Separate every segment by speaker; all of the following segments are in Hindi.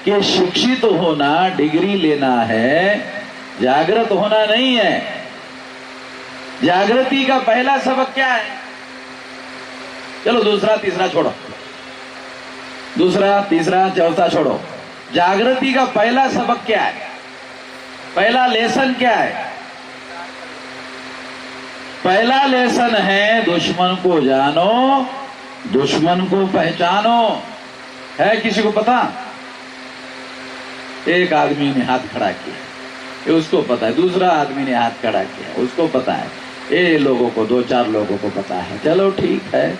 Speaker 1: कि शिक्षित होना, डिग्री लेना है, जागृत होना नहीं है। जागृति का पहला सबक क्या है? चलो दूसरा तीसरा छोड़ो, दूसरा तीसरा चौथा छोड़ो। जागृति का पहला सबक क्या है? पहला लेसन क्या है? पहला लेसन है दुश्मन को जानो, दुश्मन को पहचानो। है किसी को पता? एक आदमी ने हाथ खड़ा किया, ये उसको पता है। दूसरा आदमी ने हाथ खड़ा किया, उसको पता है। ये लोगों को, दो चार लोगों को पता है। चलो ठीक है,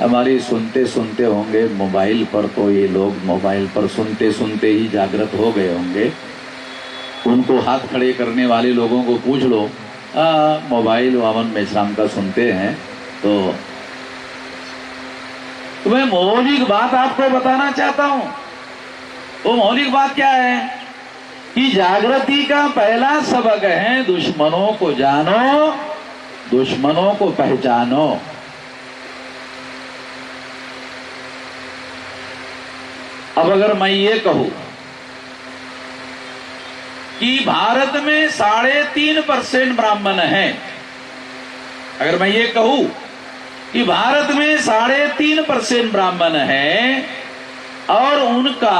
Speaker 1: हमारी सुनते सुनते होंगे मोबाइल पर, तो ये लोग मोबाइल पर सुनते सुनते ही जागृत हो गए होंगे। उनको हाथ खड़े करने वाले लोगों को पूछ लो, मोबाइल वामन मेश्राम का सुनते हैं। तो मैं मौलिक बात आपको बताना चाहता हूं। वो मौलिक बात क्या है कि जागृति का पहला सबक है दुश्मनों को जानो, दुश्मनों को पहचानो। अब अगर मैं ये कहूं कि भारत में 3.5% ब्राह्मण हैं, अगर मैं ये कहूं कि भारत में 3.5% ब्राह्मण हैं और उनका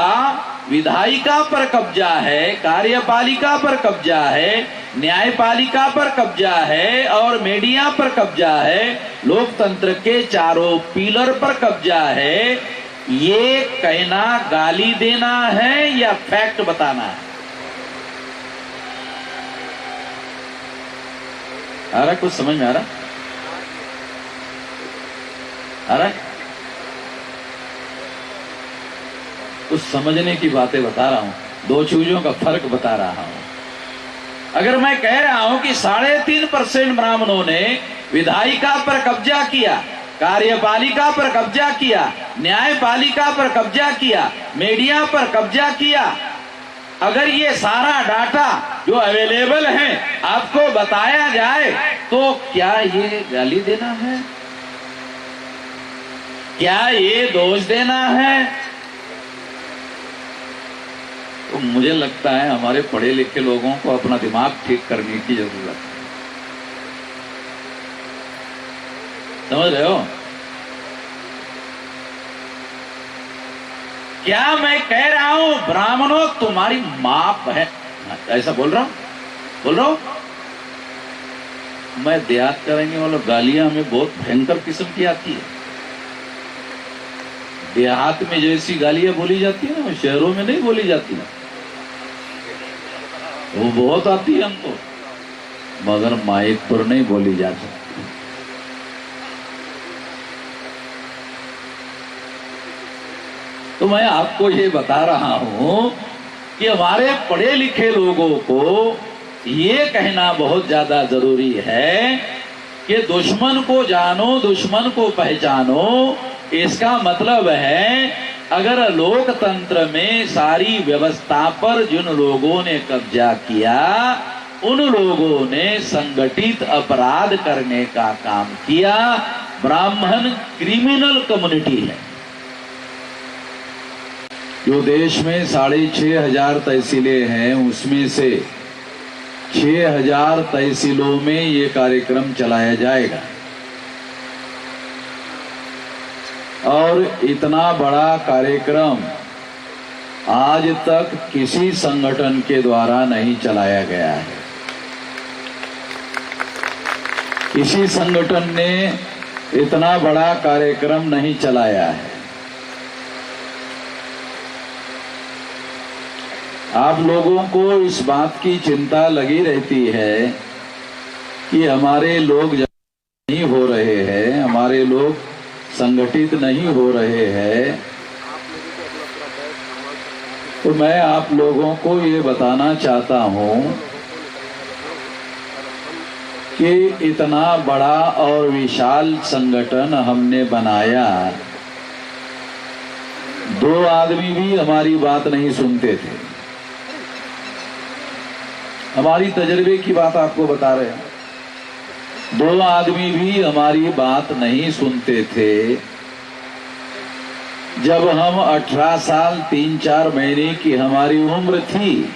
Speaker 1: विधायिका पर कब्जा है, कार्यपालिका पर कब्जा है, न्यायपालिका पर कब्जा है और मीडिया पर कब्जा है, लोकतंत्र के चारों पिलर पर कब्जा है, ये कहना गाली देना है या फैक्ट बताना है? आ रहा कुछ समझ में आ रहा? आ रहा? कुछ समझने की बातें बता रहा हूं, दो चीजों का फर्क बता रहा हूं। अगर मैं कह रहा हूं कि 3.5% ब्राह्मणों ने विधायिका पर कब्जा किया, कार्यपालिका पर कब्जा किया, न्यायपालिका पर कब्जा किया, मीडिया पर कब्जा किया, अगर ये सारा डाटा जो अवेलेबल है आपको बताया जाए तो क्या ये गाली देना है? क्या ये दोष देना है? तो मुझे लगता है हमारे पढ़े लिखे लोगों को अपना दिमाग ठीक करने की जरूरत है। समझ रहे हो? क्या मैं कह रहा हूं ब्राह्मणों तुम्हारी माप है, ऐसा बोल रहा हूं? मैं देहात करेंगे वाला गालियां हमें बहुत भयंकर किस्म की आती है। देहात में जैसी गालियां बोली जाती है ना, शहरों में नहीं बोली जाती है। वो बहुत आती है हमको, मगर माइक पर नहीं बोली जा सकती। तो मैं आपको ये बता रहा हूं कि हमारे पढ़े लिखे लोगों को ये कहना बहुत ज्यादा जरूरी है कि दुश्मन को जानो, दुश्मन को पहचानो। इसका मतलब है अगर लोकतंत्र में सारी व्यवस्था पर जिन लोगों ने कब्जा किया, उन लोगों ने संगठित अपराध करने का काम किया। ब्राह्मण क्रिमिनल कम्युनिटी है। जो देश में 6,500 तहसीलें हैं, उसमें से 6,000 तहसीलों में ये कार्यक्रम चलाया जाएगा। और इतना बड़ा कार्यक्रम आज तक किसी संगठन के द्वारा नहीं चलाया गया है। किसी संगठन ने इतना बड़ा कार्यक्रम नहीं चलाया है। आप लोगों को इस बात की चिंता लगी रहती है कि हमारे लोग नहीं हो रहे हैं, हमारे लोग संगठित नहीं हो रहे हैं। तो मैं आप लोगों को ये बताना चाहता हूं कि इतना बड़ा और विशाल संगठन हमने बनाया, 2 आदमी भी हमारी बात नहीं सुनते थे। हमारी तजर्बे की बात आपको बता रहे हैं। 2 आदमी भी हमारी बात नहीं सुनते थे। जब हम 18 साल 3-4 महीने की हमारी उम्र थी,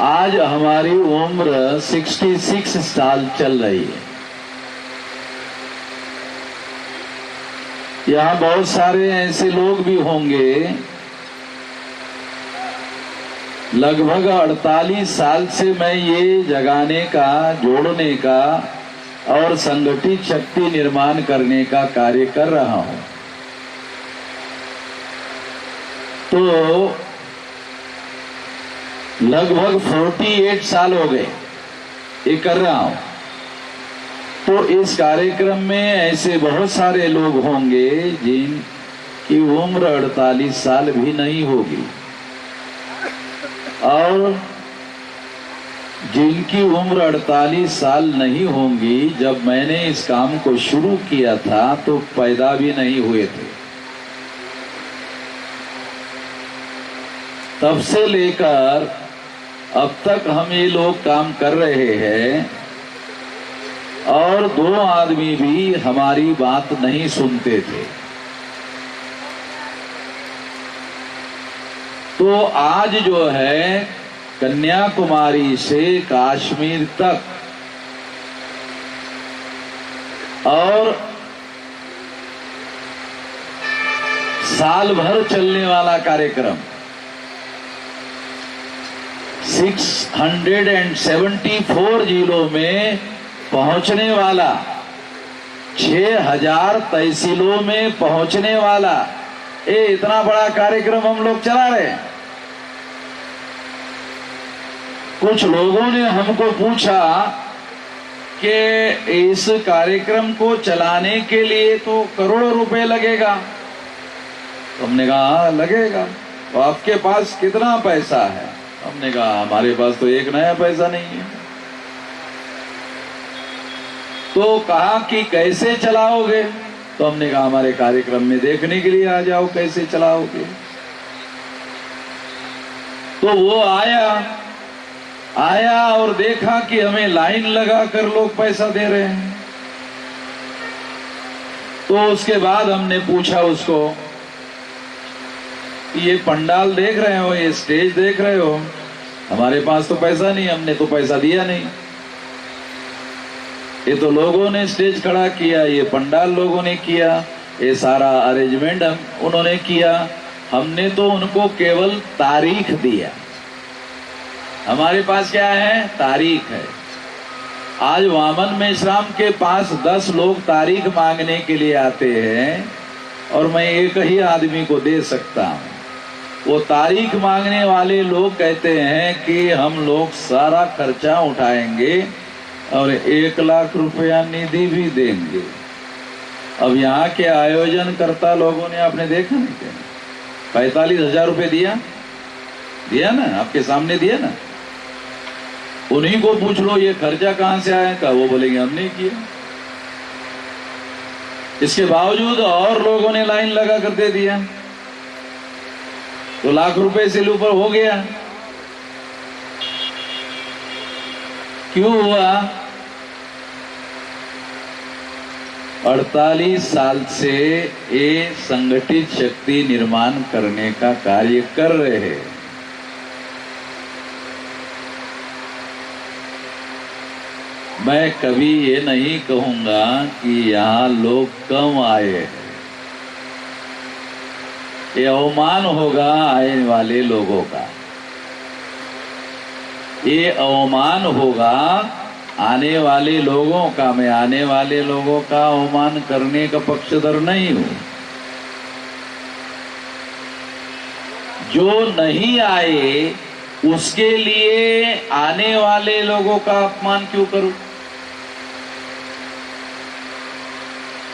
Speaker 1: आज हमारी उम्र 66 साल चल रही है। यहां बहुत सारे ऐसे लोग भी होंगे, लगभग 48 साल से मैं ये जगाने का, जोड़ने का और संगठित शक्ति निर्माण करने का कार्य कर रहा हूं। तो लगभग 48 साल हो गए ये कर रहा हूं। तो इस कार्यक्रम में ऐसे बहुत सारे लोग होंगे जिनकी उम्र 48 साल भी नहीं होगी, और जिनकी उम्र 48 साल नहीं होंगी, जब मैंने इस काम को शुरू किया था तो पैदा भी नहीं हुए थे। तब से लेकर अब तक हम ये लोग काम कर रहे हैं, और 2 आदमी भी हमारी बात नहीं सुनते थे। तो आज जो है कन्याकुमारी से कश्मीर तक और साल भर चलने वाला कार्यक्रम 674 जिलों में पहुंचने वाला, 6000 तहसीलों में पहुंचने वाला, ये इतना बड़ा कार्यक्रम हम लोग चला रहे हैं। कुछ लोगों ने हमको पूछा कि इस कार्यक्रम को चलाने के लिए तो करोड़ों रुपए लगेगा। तो हमने कहा हाँ लगेगा। तो आपके पास कितना पैसा है? हमने कहा हमारे पास तो एक नया पैसा नहीं है। तो कहा कि कैसे चलाओगे? तो हमने कहा हमारे कार्यक्रम में देखने के लिए आ जाओ कैसे चलाओगे। तो वो आया और देखा कि हमें लाइन लगा कर लोग पैसा दे रहे हैं। तो उसके बाद हमने पूछा उसको, ये पंडाल देख रहे हो, ये स्टेज देख रहे हो, हमारे पास तो पैसा नहीं, हमने तो पैसा दिया नहीं। ये तो लोगों ने स्टेज खड़ा किया, ये पंडाल लोगों ने किया, ये सारा अरेंजमेंट उन्होंने किया, हमने तो उनको केवल तारीख दिया। हमारे पास क्या है? तारीख है। आज वामन मेश्राम के पास 10 लोग तारीख मांगने के लिए आते हैं और मैं एक ही आदमी को दे सकता हूं। वो तारीख मांगने वाले लोग कहते हैं कि हम लोग सारा खर्चा उठाएंगे और 1 लाख रुपया निधि भी देंगे। अब यहाँ के आयोजन करता लोगों ने आपने देखा नहीं क्या? 45,000 रुपये दिया ना, आपके सामने दिया ना। उन्हीं को पूछ लो ये खर्चा कहां से आया का, वो बोलेंगे हमने किया। इसके बावजूद और लोगों ने लाइन लगा कर दे दिया, तो लाख रुपए से ऊपर हो गया। क्यों हुआ? 48 साल से ये संगठित शक्ति निर्माण करने का कार्य कर रहे हैं। मैं कभी ये नहीं कहूंगा कि यहाँ लोग कम आए हैं। ये अवमान होगा आने वाले लोगों का, ये अवमान होगा आने वाले लोगों का। मैं आने वाले लोगों का अवमान करने का पक्षधर नहीं हूं। जो नहीं आए उसके लिए आने वाले लोगों का अपमान क्यों करूं?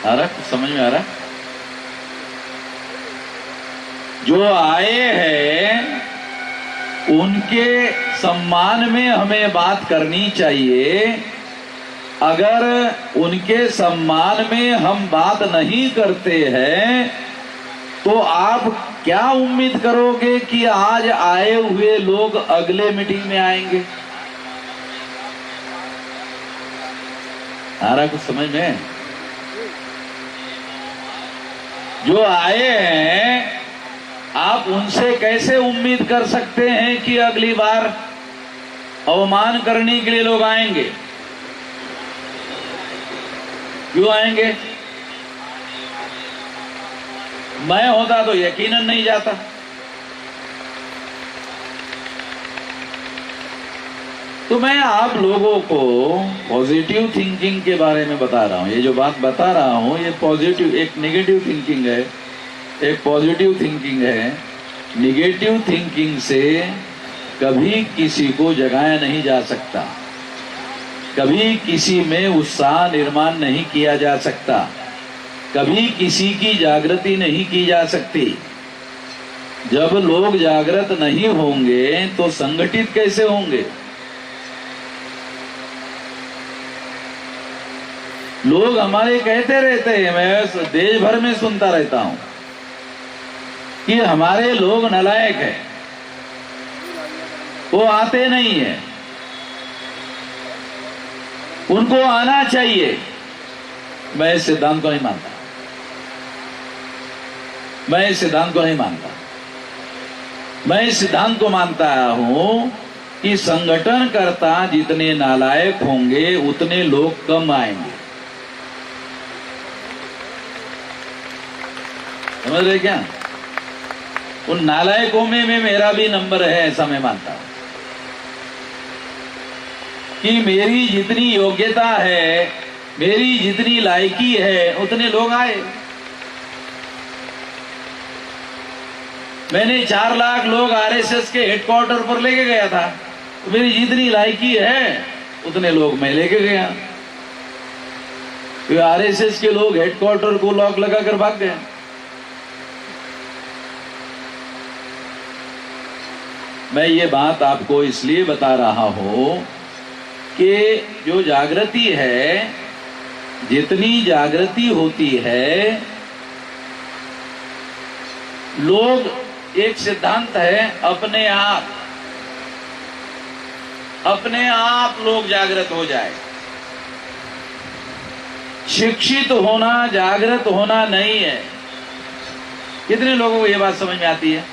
Speaker 1: आ रहा? समझ में आ रहा? जो आए हैं उनके सम्मान में हमें बात करनी चाहिए। अगर उनके सम्मान में हम बात नहीं करते हैं तो आप क्या उम्मीद करोगे कि आज आए हुए लोग अगले मीटिंग में आएंगे? आ रहा कुछ समझ में? जो आए हैं, आप उनसे कैसे उम्मीद कर सकते हैं कि अगली बार अवमान करने के लिए लोग आएंगे? क्यों आएंगे? मैं होता तो यकीनन नहीं जाता। तो मैं आप लोगों को पॉजिटिव थिंकिंग के बारे में बता रहा हूं। ये जो बात बता रहा हूं, ये पॉजिटिव, एक नेगेटिव थिंकिंग है, एक पॉजिटिव थिंकिंग है। नेगेटिव थिंकिंग से कभी किसी को जगाया नहीं जा सकता, कभी किसी में उत्साह निर्माण नहीं किया जा सकता, कभी किसी की जागृति नहीं की जा सकती। जब लोग जागृत नहीं होंगे तो संगठित कैसे होंगे? लोग हमारे कहते रहते हैं, मैं देश भर में सुनता रहता हूं कि हमारे लोग नालायक हैं, वो आते नहीं है, उनको आना चाहिए। मैं इस सिद्धांत को नहीं मानता, मैं इस सिद्धांत को नहीं मानता। मैं इस सिद्धांत को मानता हूं कि संगठनकर्ता जितने नालायक होंगे उतने लोग कम आएंगे। समझ रहे क्या? उन नालायकों में मेरा भी नंबर है, ऐसा मैं मानता हूं कि मेरी जितनी योग्यता है, मेरी जितनी लायकी है, उतने लोग आए। मैंने 4 लाख लोग आरएसएस के हेडक्वार्टर पर लेके गया था, तो मेरी जितनी लायकी है उतने लोग मैं लेके गया। तो आरएसएस के लोग हेडक्वार्टर को लॉक लगाकर भाग गए। मैं ये बात आपको इसलिए बता रहा हूं कि जो जागृति है, जितनी जागृति होती है, लोग, एक सिद्धांत है, अपने आप लोग जागृत हो जाए। शिक्षित होना जागृत होना नहीं है। कितने लोगों को ये बात समझ में आती है?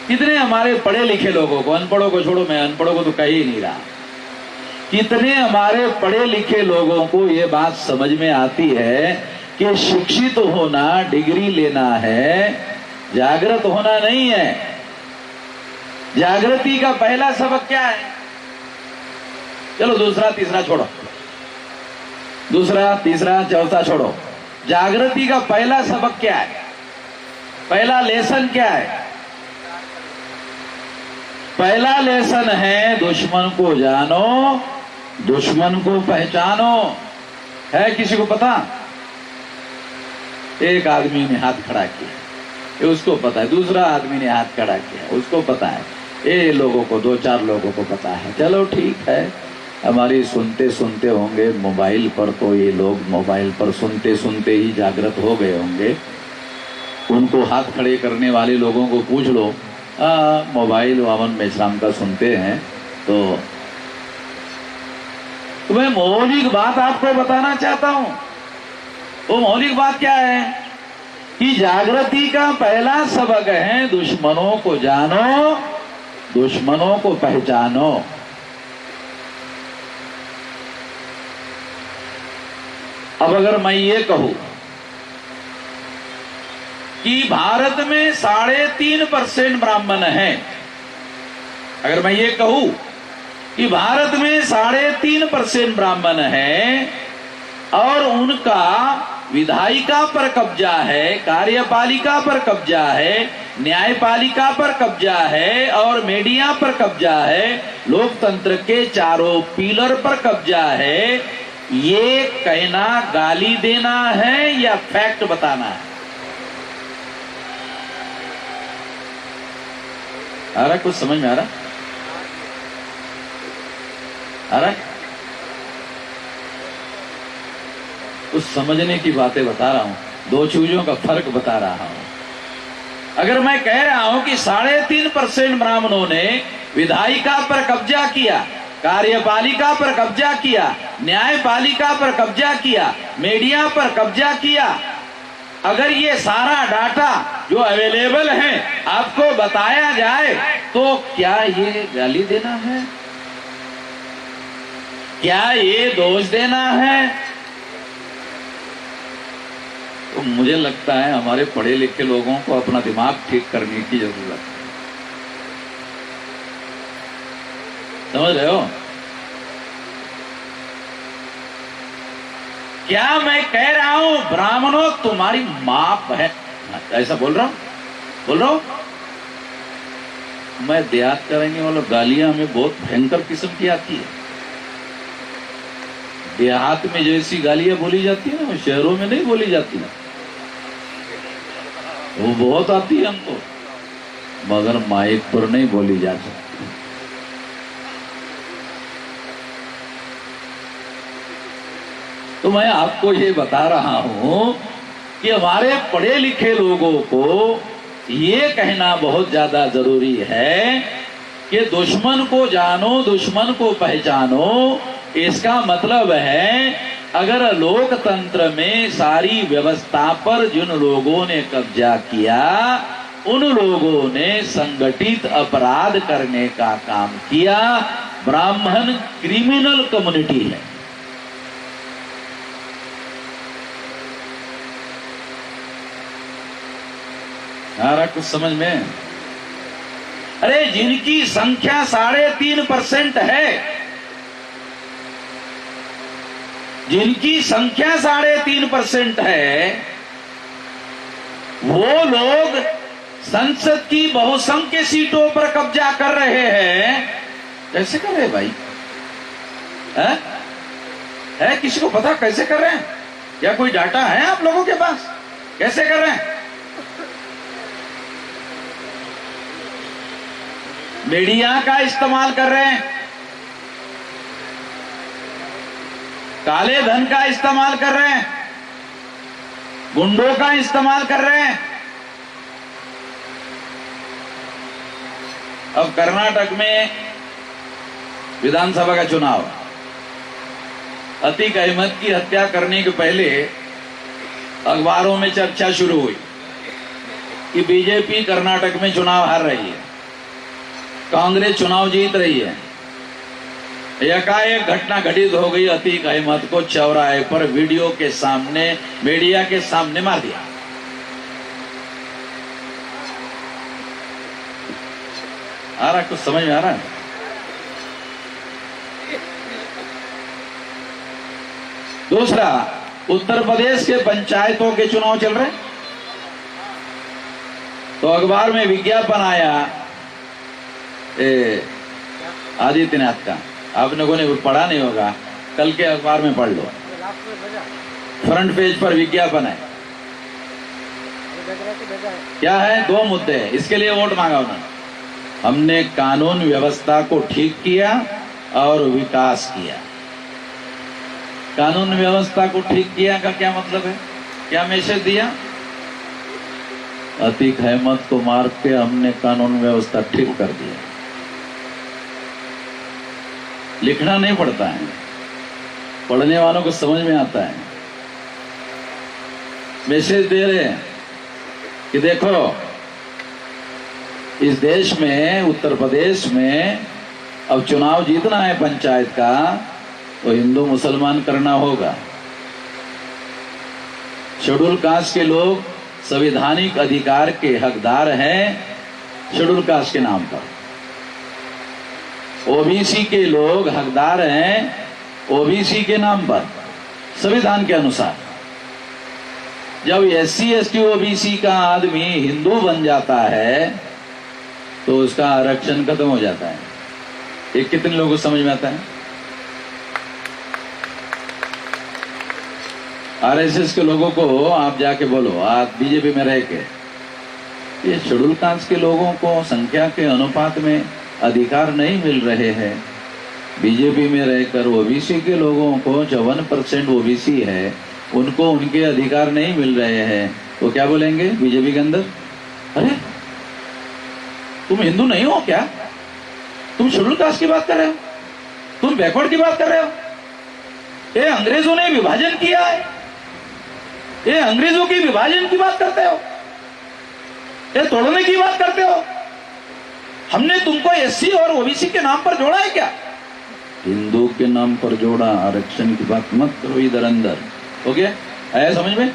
Speaker 1: कितने हमारे पढ़े लिखे लोगों को, अनपढ़ों को छोड़ो, मैं अनपढ़ों को तो कह ही नहीं रहा, कितने हमारे पढ़े लिखे लोगों को ये बात समझ में आती है कि शिक्षित होना, डिग्री लेना है, जागृत होना नहीं है। जागृति का पहला सबक क्या है? चलो दूसरा तीसरा छोड़ो, दूसरा तीसरा चौथा छोड़ो, जागृति का पहला सबक क्या है? पहला लेसन क्या है? पहला लेसन है दुश्मन को जानो, दुश्मन को पहचानो। है किसी को पता? एक आदमी ने हाथ खड़ा किया, ये उसको पता है। दूसरा आदमी ने हाथ खड़ा किया, उसको पता है। ये लोगों को, 2-4 लोगों को पता है। चलो ठीक है, हमारी सुनते सुनते होंगे मोबाइल पर, तो ये लोग मोबाइल पर सुनते सुनते ही जागृत हो गए होंगे। उनको हाथ खड़े करने वाले लोगों को पूछ लो, मोबाइल वामन मेश्राम का सुनते हैं, तो मैं मौलिक बात आपको बताना चाहता हूं। वो मौलिक बात क्या है कि जागृति का पहला सबक है दुश्मनों को जानो, दुश्मनों को पहचानो। अब अगर मैं ये कहूं कि भारत में 3.5% ब्राह्मण हैं, अगर मैं ये कहूं कि भारत में 3.5% ब्राह्मण हैं और उनका विधायिका पर कब्जा है, कार्यपालिका पर कब्जा है, न्यायपालिका पर कब्जा है और मीडिया पर कब्जा है, लोकतंत्र के चारों पिलर पर कब्जा है, ये कहना गाली देना है या फैक्ट बताना है? आ रहा कुछ समझ में आ रहा? आ रहा? कुछ समझने की बातें बता रहा हूं, 2 चीजों का फर्क बता रहा हूं। अगर मैं कह रहा हूं कि 3.5% ब्राह्मणों ने विधायिका पर कब्जा किया कार्यपालिका पर कब्जा किया, न्यायपालिका पर कब्जा किया, मीडिया पर कब्जा किया। अगर ये सारा डाटा जो अवेलेबल है आपको बताया जाए तो क्या ये गाली देना है? क्या ये दोष देना है? तो मुझे लगता है हमारे पढ़े लिखे लोगों को अपना दिमाग ठीक करने की जरूरत है। समझ रहे हो? क्या मैं कह रहा हूं ब्राह्मणों तुम्हारी माप है, ऐसा बोल रहा हूं? मैं देहात करेंगे वालों गालियां हमें बहुत भयंकर किस्म की आती है। देहात में जैसी गालियां बोली जाती है ना वो शहरों में नहीं बोली जाती ना, वो बहुत आती है हमको, मगर माइक पर नहीं बोली जा सकती। तो मैं आपको ये बता रहा हूं कि हमारे पढ़े लिखे लोगों को ये कहना बहुत ज्यादा जरूरी है कि दुश्मन को जानो, दुश्मन को पहचानो। इसका मतलब है अगर लोकतंत्र में सारी व्यवस्था पर जिन लोगों ने कब्जा किया उन लोगों ने संगठित अपराध करने का काम किया। ब्राह्मण क्रिमिनल कम्युनिटी है। आ रहा कुछ समझ में? अरे जिनकी संख्या 3.5% है, जिनकी संख्या 3.5% है, वो लोग संसद की बहुसंख्य सीटों पर कब्जा कर रहे हैं। कैसे कर रहे हैं भाई? है किसी को पता कैसे कर रहे हैं? या कोई डाटा है आप लोगों के पास कैसे कर रहे हैं? मीडिया का इस्तेमाल कर रहे हैं, काले धन का इस्तेमाल कर रहे हैं, गुंडों का इस्तेमाल कर रहे हैं। अब कर्नाटक में विधानसभा का चुनाव, अतीक अहमद की हत्या करने के पहले अखबारों में चर्चा शुरू हुई कि बीजेपी कर्नाटक में चुनाव हार रही है, कांग्रेस चुनाव जीत रही है। एकाएक घटना घटित हो गई, अतीक अहमद को चौराहे पर वीडियो के सामने, मीडिया के सामने मार दिया। आ रहा कुछ समझ में आ रहा है? दूसरा, उत्तर प्रदेश के पंचायतों के चुनाव चल रहे, तो अखबार में विज्ञापन आया आदित्यनाथ का, आप लोगों ने पढ़ा नहीं होगा, कल के अखबार में पढ़ लो, फ्रंट पेज पर विज्ञापन है। क्या है? 2 मुद्दे, इसके लिए वोट मांगा उन्होंने। हमने कानून व्यवस्था को ठीक किया और विकास किया। कानून व्यवस्था को ठीक किया का क्या मतलब है? क्या मैसेज दिया? अतीक अहमद को मार के हमने कानून व्यवस्था ठीक कर दिया। लिखना नहीं पड़ता है, पढ़ने वालों को समझ में आता है। मैसेज दे रहे हैं कि देखो इस देश में, उत्तर प्रदेश में अब चुनाव जीतना है पंचायत का, तो हिंदू मुसलमान करना होगा। शेड्यूल कास्ट के लोग संवैधानिक अधिकार के हकदार हैं शेड्यूल कास्ट के नाम पर। ओबीसी के लोग हकदार हैं ओबीसी के नाम पर संविधान के अनुसार। जब एससी एसटी ओबीसी का आदमी हिंदू बन जाता है तो उसका आरक्षण खत्म हो जाता है। ये कितने लोगों को समझ में आता है? आरएसएस के लोगों को आप जाके बोलो, आप बीजेपी में रह के, ये शेड्यूल कास्ट के लोगों को संख्या के अनुपात में अधिकार नहीं मिल रहे हैं। बीजेपी में रहकर ओबीसी के लोगों को 54% ओबीसी है, उनको उनके अधिकार नहीं मिल रहे हैं, तो क्या बोलेंगे बीजेपी के अंदर? अरे तुम हिंदू नहीं हो क्या? तुम शेड्यूल कास्ट की बात कर रहे हो? तुम बैकवर्ड की बात कर रहे हो? ये अंग्रेजों ने विभाजन किया है, ये अंग्रेजों की विभाजन की बात करते हो, ये तोड़ने की बात करते हो। हमने तुमको एससी और ओबीसी के नाम पर जोड़ा है क्या? हिंदू के नाम पर जोड़ा। आरक्षण की बात मत करो इधर अंदर। हो गया? आया समझ में?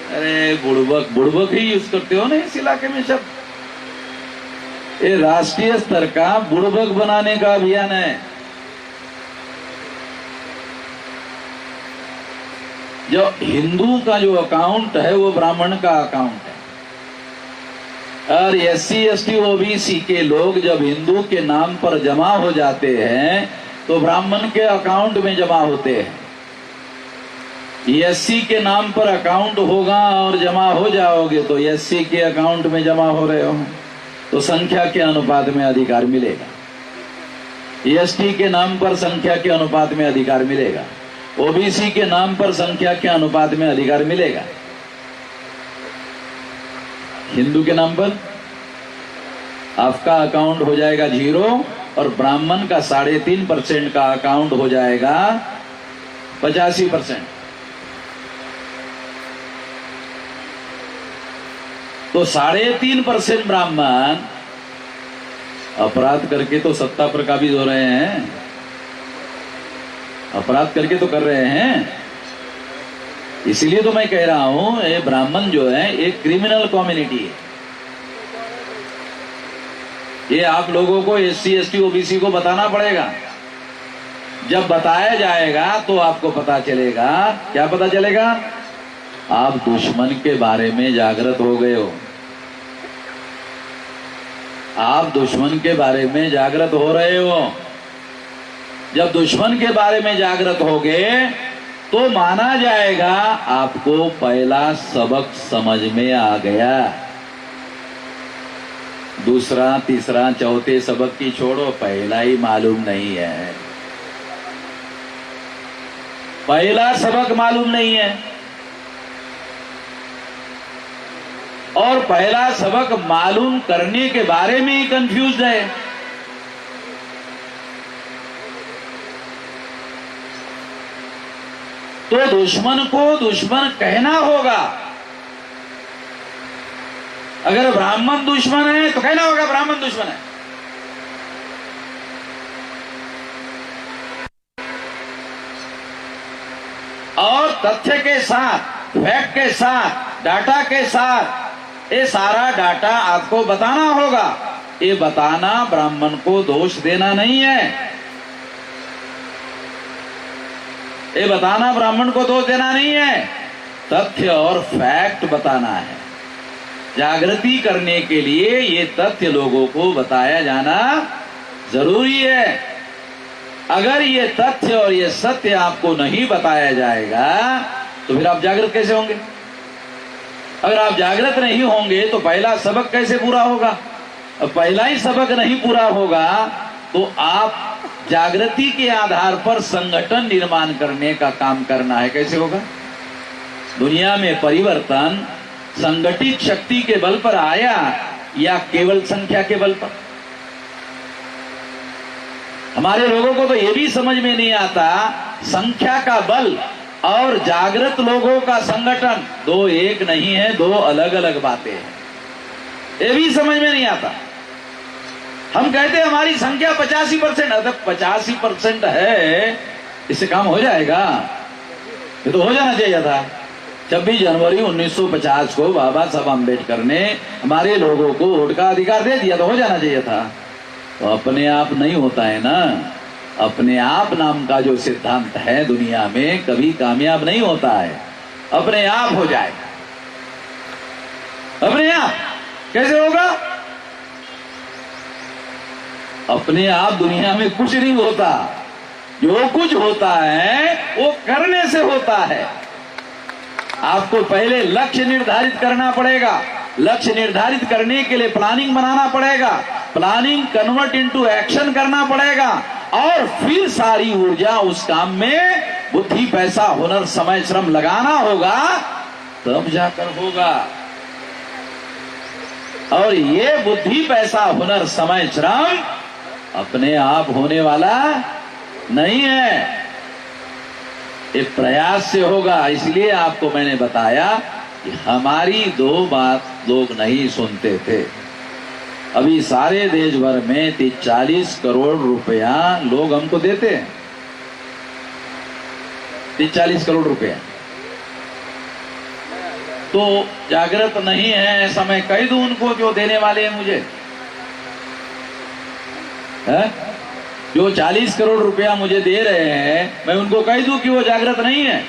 Speaker 1: अरे बुड़बक बुड़बक ही यूज करते हो ना इस इलाके में शब्द। ये राष्ट्रीय स्तर का बुड़बक बनाने का अभियान है। जो हिंदू का जो अकाउंट है वो ब्राह्मण का अकाउंट है, और एससी एसटी ओबीसी के लोग जब हिंदू के नाम पर जमा हो जाते हैं तो ब्राह्मण के अकाउंट में जमा होते हैं। एससी के नाम पर अकाउंट होगा और जमा हो जाओगे तो एससी के अकाउंट में जमा हो रहे हो तो संख्या के अनुपात में अधिकार मिलेगा। एसटी के नाम पर संख्या के अनुपात में अधिकार मिलेगा, ओबीसी के नाम पर संख्या के अनुपात में अधिकार मिलेगा। हिंदू के नाम पर आपका अकाउंट हो जाएगा 0 और ब्राह्मण का 3.5% का अकाउंट हो जाएगा 85%। तो 3.5% ब्राह्मण अपराध करके तो सत्ता पर काबिज हो रहे हैं, अपराध करके तो कर रहे हैं। इसीलिए तो मैं कह रहा हूं ये ब्राह्मण जो है एक क्रिमिनल कम्युनिटी है। ये आप लोगों को एससी एसटी ओबीसी को बताना पड़ेगा। जब बताया जाएगा तो आपको पता चलेगा। क्या पता चलेगा? आप दुश्मन के बारे में जागृत हो गए हो, आप दुश्मन के बारे में जागृत हो रहे हो। जब दुश्मन के बारे में जागृत होगे तो माना जाएगा आपको पहला सबक समझ में आ गया। दूसरा तीसरा चौथे सबक की छोड़ो, पहला ही मालूम नहीं है। पहला सबक मालूम नहीं है और पहला सबक मालूम करने के बारे में ही कंफ्यूज है। तो दुश्मन को दुश्मन कहना होगा। अगर ब्राह्मण दुश्मन है तो कहना होगा ब्राह्मण दुश्मन है। और तथ्य के साथ, फैक्ट के साथ, डाटा के साथ ये सारा डाटा आपको बताना होगा। ये बताना ब्राह्मण को दोष देना नहीं है, ये बताना ब्राह्मण को दोष देना नहीं है, तथ्य और फैक्ट बताना है। जागृति करने के लिए ये तथ्य लोगों को बताया जाना जरूरी है। अगर ये तथ्य और ये सत्य आपको नहीं बताया जाएगा तो फिर आप जागृत कैसे होंगे? अगर आप जागृत नहीं होंगे तो पहला सबक कैसे पूरा होगा? अब पहला ही सबक नहीं पूरा होगा तो आप जागृति के आधार पर संगठन निर्माण करने का काम करना है। कैसे होगा? दुनिया में परिवर्तन संगठित शक्ति के बल पर आया या केवल संख्या के बल पर? हमारे लोगों को तो यह भी समझ में नहीं आता, संख्या का बल और जागृत लोगों का संगठन दो एक नहीं है, दो अलग अलग बातें हैं। ये भी समझ में नहीं आता। हम कहते हैं हमारी संख्या 85%, अगर 85% है इससे काम हो जाएगा? ये तो हो जाना चाहिए था। 26 जनवरी 1950 को बाबा साहब अम्बेडकर ने हमारे लोगों को वोट का अधिकार दे दिया, तो हो जाना चाहिए था। तो अपने आप नहीं होता है ना। अपने आप नाम का जो सिद्धांत है दुनिया में कभी कामयाब नहीं होता है। अपने आप हो जाए, अपने आप कैसे होगा? अपने आप दुनिया में कुछ नहीं होता। जो कुछ होता है वो करने से होता है। आपको पहले लक्ष्य निर्धारित करना पड़ेगा। लक्ष्य निर्धारित करने के लिए प्लानिंग बनाना पड़ेगा। प्लानिंग कन्वर्ट इनटू एक्शन करना पड़ेगा और फिर सारी ऊर्जा उस काम में बुद्धि, पैसा, हुनर, समय, श्रम लगाना होगा, तब जाकर होगा। और ये बुद्धि, पैसा, हुनर, समय, श्रम अपने आप होने वाला नहीं है, ये प्रयास से होगा। इसलिए आपको मैंने बताया कि हमारी दो बात लोग नहीं सुनते थे। अभी सारे देश भर में 40 करोड़ रुपया लोग हमको देते हैं, 40 करोड़ रुपया। तो जागृत नहीं है ऐसा मैं कह दूं उनको, जो देने वाले हैं मुझे है? जो 40 करोड़ रुपया मुझे दे रहे हैं, मैं उनको कह दूं कि वो जागृत नहीं है?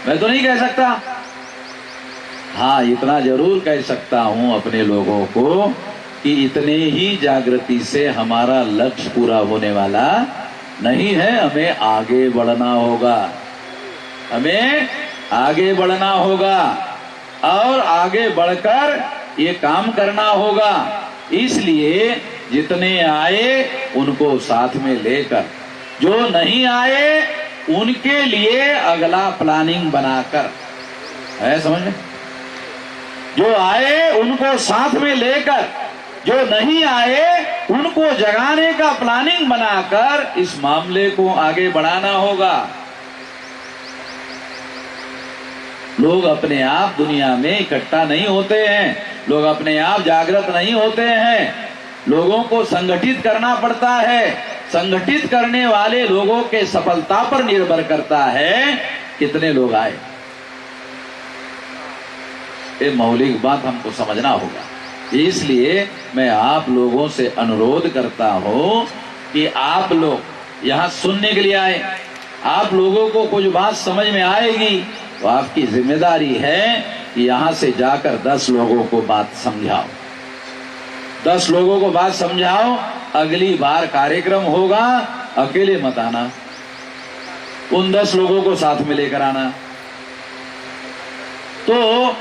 Speaker 1: मैं तो नहीं कह सकता। हाँ, इतना जरूर कह सकता हूं अपने लोगों को कि इतने ही जागृति से हमारा लक्ष्य पूरा होने वाला नहीं है। हमें आगे बढ़ना होगा, हमें आगे बढ़ना होगा और आगे बढ़कर ये काम करना होगा। इसलिए जितने आए उनको साथ में लेकर, जो नहीं आए उनके लिए अगला प्लानिंग बनाकर, है समझ में? जो आए उनको साथ में लेकर, जो नहीं आए उनको जगाने का प्लानिंग बनाकर इस मामले को आगे बढ़ाना होगा। लोग अपने आप दुनिया में इकट्ठा नहीं होते हैं, लोग अपने आप जागृत नहीं होते हैं। लोगों को संगठित करना पड़ता है। संगठित करने वाले लोगों के सफलता पर निर्भर करता है कितने लोग आए। ये मौलिक बात हमको समझना होगा। इसलिए मैं आप लोगों से अनुरोध करता हूं कि आप लोग यहां सुनने के लिए आए। आप लोगों को कुछ बात समझ में आएगी तो आपकी जिम्मेदारी है कि यहां से जाकर 10 लोगों को बात समझाओ, 10 लोगों को बात समझाओ। अगली बार कार्यक्रम होगा, अकेले मत आना, उन 10 लोगों को साथ में लेकर आना। तो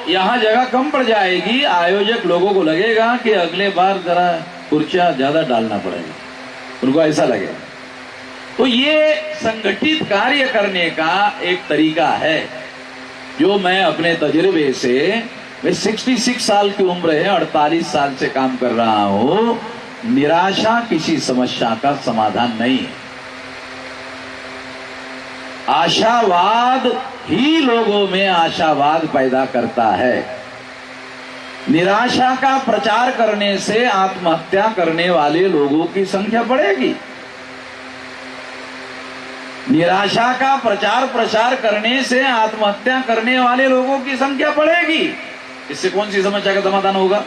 Speaker 1: यहां जगह कम पड़ जाएगी। आयोजक लोगों को लगेगा कि अगले बार जरा कुर्सियां ज्यादा डालना पड़ेगा, उनको ऐसा लगेगा। तो ये संगठित कार्य करने का एक तरीका है जो मैं अपने तजुर्बे से, मैं 66 साल की उम्र है, 48 साल से काम कर रहा हूं। निराशा किसी समस्या का समाधान नहीं है। आशावाद ही लोगों में आशावाद पैदा करता है। निराशा का प्रचार करने से आत्महत्या करने वाले लोगों की संख्या बढ़ेगी। निराशा का प्रचार प्रसार करने से आत्महत्या करने वाले लोगों की संख्या बढ़ेगी। इससे कौन सी समस्या का समाधान होगा?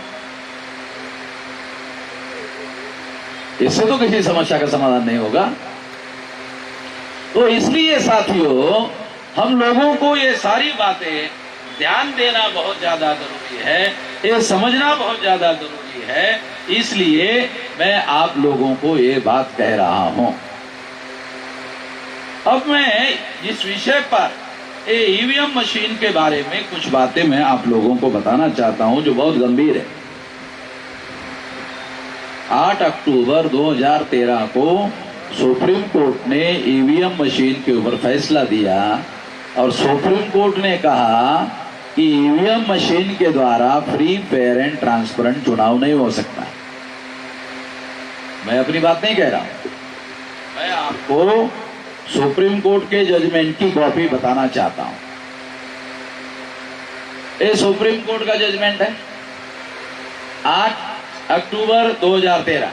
Speaker 1: इससे तो किसी समस्या का समाधान नहीं होगा। तो इसलिए साथियों, हम लोगों को ये सारी बातें ध्यान देना बहुत ज्यादा जरूरी है, ये समझना बहुत ज्यादा जरूरी है। इसलिए मैं आप लोगों को ये बात कह रहा हूं। अब मैं जिस विषय पर ईवीएम मशीन के बारे में कुछ बातें मैं आप लोगों को बताना चाहता हूं जो बहुत गंभीर है। 8 अक्टूबर 2013 को सुप्रीम कोर्ट ने ईवीएम मशीन के ऊपर फैसला दिया और सुप्रीम कोर्ट ने कहा कि ईवीएम मशीन के द्वारा फ्री, फेयर एंड ट्रांसपेरेंट चुनाव नहीं हो सकता। मैं अपनी बात नहीं कह रहा हूं, मैं आपको सुप्रीम कोर्ट के जजमेंट की कॉपी बताना चाहता हूं। ये सुप्रीम कोर्ट का जजमेंट है 8 अक्टूबर 2013।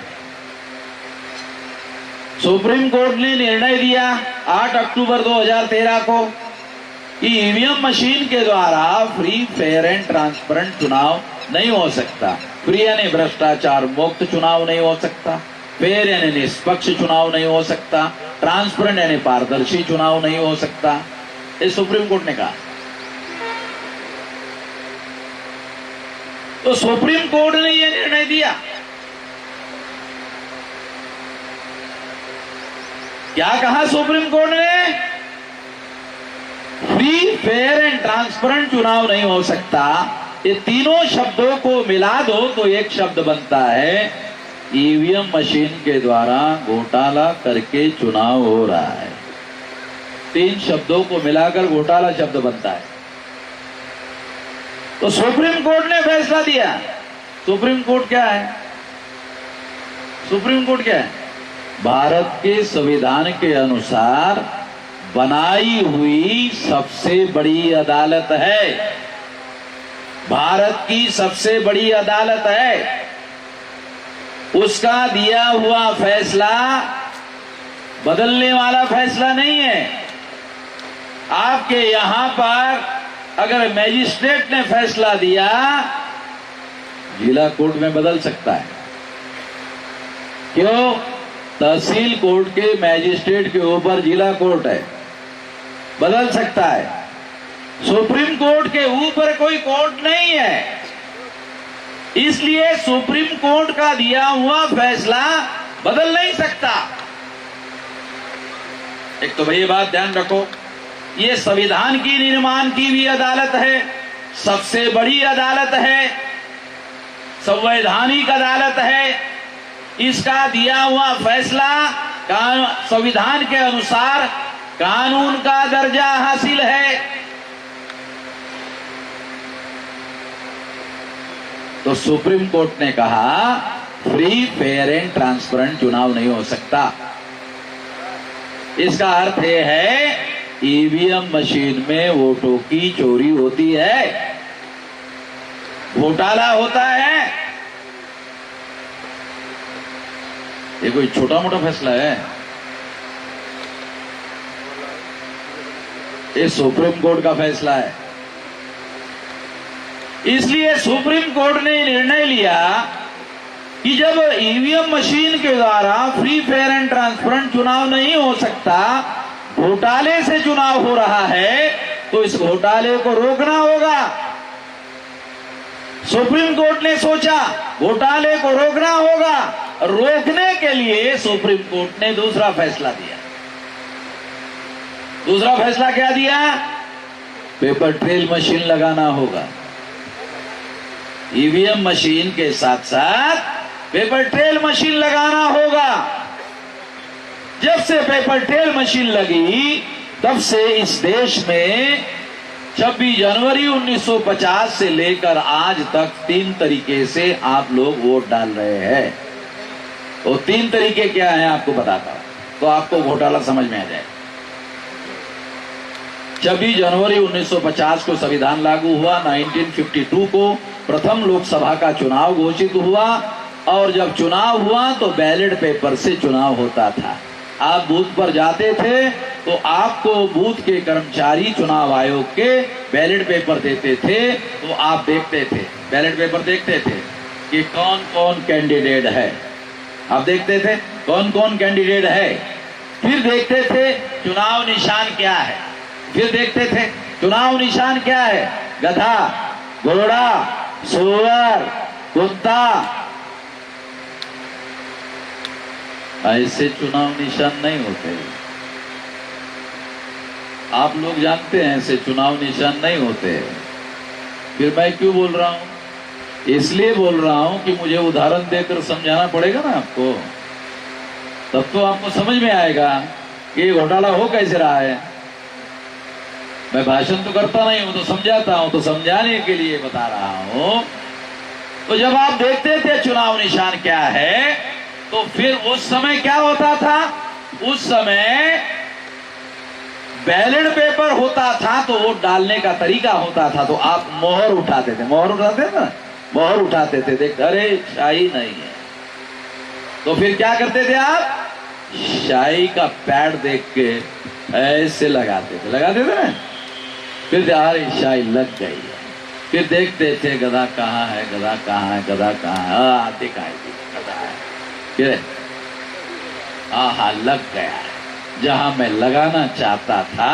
Speaker 1: सुप्रीम कोर्ट ने निर्णय दिया 8 अक्टूबर 2013 को कि ईवीएम मशीन के द्वारा फ्री, फेयर एंड ट्रांसपेरेंट चुनाव नहीं हो सकता। फ्री यानी भ्रष्टाचार मुक्त चुनाव नहीं हो सकता, फेयर यानी निष्पक्ष चुनाव नहीं हो सकता, ट्रांसपेरेंट यानी पारदर्शी चुनाव नहीं हो सकता। ये सुप्रीम कोर्ट ने कहा। तो सुप्रीम कोर्ट ने यह निर्णय दिया। क्या कहा सुप्रीम कोर्ट ने? फ्री, फेयर एंड ट्रांसपेरेंट चुनाव नहीं हो सकता। ये तीनों शब्दों को मिला दो तो एक शब्द बनता है, ईवीएम मशीन के द्वारा घोटाला करके चुनाव हो रहा है। 3 शब्दों को मिलाकर घोटाला शब्द बनता है। तो सुप्रीम कोर्ट ने फैसला दिया। सुप्रीम कोर्ट क्या है? सुप्रीम कोर्ट क्या है? भारत के संविधान के अनुसार बनाई हुई सबसे बड़ी अदालत है, भारत की सबसे बड़ी अदालत है। उसका दिया हुआ फैसला बदलने वाला फैसला नहीं है। आपके यहां पर अगर मैजिस्ट्रेट ने फैसला दिया, जिला कोर्ट में बदल सकता है। क्यों? तहसील कोर्ट के मैजिस्ट्रेट के ऊपर जिला कोर्ट है, बदल सकता है। सुप्रीम कोर्ट के ऊपर कोई कोर्ट नहीं है, इसलिए सुप्रीम कोर्ट का दिया हुआ फैसला बदल नहीं सकता। एक तो भाई ये बात ध्यान रखो, ये संविधान की निर्माण की भी अदालत है, सबसे बड़ी अदालत है, संवैधानिक अदालत है। इसका दिया हुआ फैसला संविधान के अनुसार कानून का दर्जा हासिल है। तो सुप्रीम कोर्ट ने कहा फ्री, फेयर एंड ट्रांसपेरेंट चुनाव नहीं हो सकता। इसका अर्थ यह है ईवीएम मशीन में वोटों की चोरी होती है, घोटाला होता है। ये कोई छोटा मोटा फैसला है? ये सुप्रीम कोर्ट का फैसला है। इसलिए सुप्रीम कोर्ट ने निर्णय लिया कि जब ईवीएम मशीन के द्वारा फ्री, फेयर एंड ट्रांसपेरेंट चुनाव नहीं हो सकता, घोटाले से चुनाव हो रहा है, तो इस घोटाले को रोकना होगा। सुप्रीम कोर्ट ने सोचा घोटाले को रोकना होगा। रोकने के लिए सुप्रीम कोर्ट ने दूसरा फैसला दिया। दूसरा फैसला क्या दिया? पेपर ट्रेल मशीन लगाना होगा। ईवीएम मशीन के साथ साथ पेपर ट्रेल मशीन लगाना होगा। जब से पेपर ट्रेल मशीन लगी, तब से इस देश में 26 जनवरी 1950 से लेकर आज तक 3 तरीके से आप लोग वोट डाल रहे हैं। वो 3 तरीके क्या हैं आपको बताता हूं, तो आपको घोटाला समझ में आ जाए। 26 जनवरी 1950 को संविधान लागू हुआ। 1952 को प्रथम लोकसभा का चुनाव घोषित हुआ, और जब चुनाव हुआ तो बैलेट पेपर से चुनाव होता था। आप बूथ पर जाते थे तो आपको बूथ के कर्मचारी चुनाव आयोग के बैलेट पेपर देते थे, तो आप देखते थे, बैलेट पेपर देखते थे कि कौन कौन कैंडिडेट है। आप देखते थे कौन कौन कैंडिडेट है, फिर देखते थे चुनाव निशान क्या है, फिर देखते थे चुनाव निशान क्या है, गधा, घोड़ा, सूअर, कुत्ता। ऐसे चुनाव निशान नहीं होते। आप लोग जानते हैं ऐसे चुनाव निशान नहीं होते। फिर मैं क्यों बोल रहा हूं? इसलिए बोल रहा हूं कि मुझे उदाहरण देकर समझाना पड़ेगा ना आपको, तब तो आपको समझ में आएगा कि घोटाला हो कैसे रहा है। मैं भाषण तो करता नहीं हूं, तो समझाता हूं, तो समझाने के लिए बता रहा हूं। तो जब आप देखते थे चुनाव निशान क्या है, तो फिर उस समय क्या होता था? उस समय बैलेट पेपर होता था, तो वोट डालने का तरीका होता था, तो आप मोहर उठाते थे, मोहर उठाते थे ना, मोहर उठाते थे, देख अरे शाही नहीं है, तो फिर क्या करते थे आप? शाही का पैड देख के ऐसे लगाते थे ना, फिर अरे शाही लग गई है। फिर देखते थे गधा कहाँ है, गधा कहाँ है, गधा कहाँ है, दिखाई दी गधा है, फिर आहा लग गया है, जहां मैं लगाना चाहता था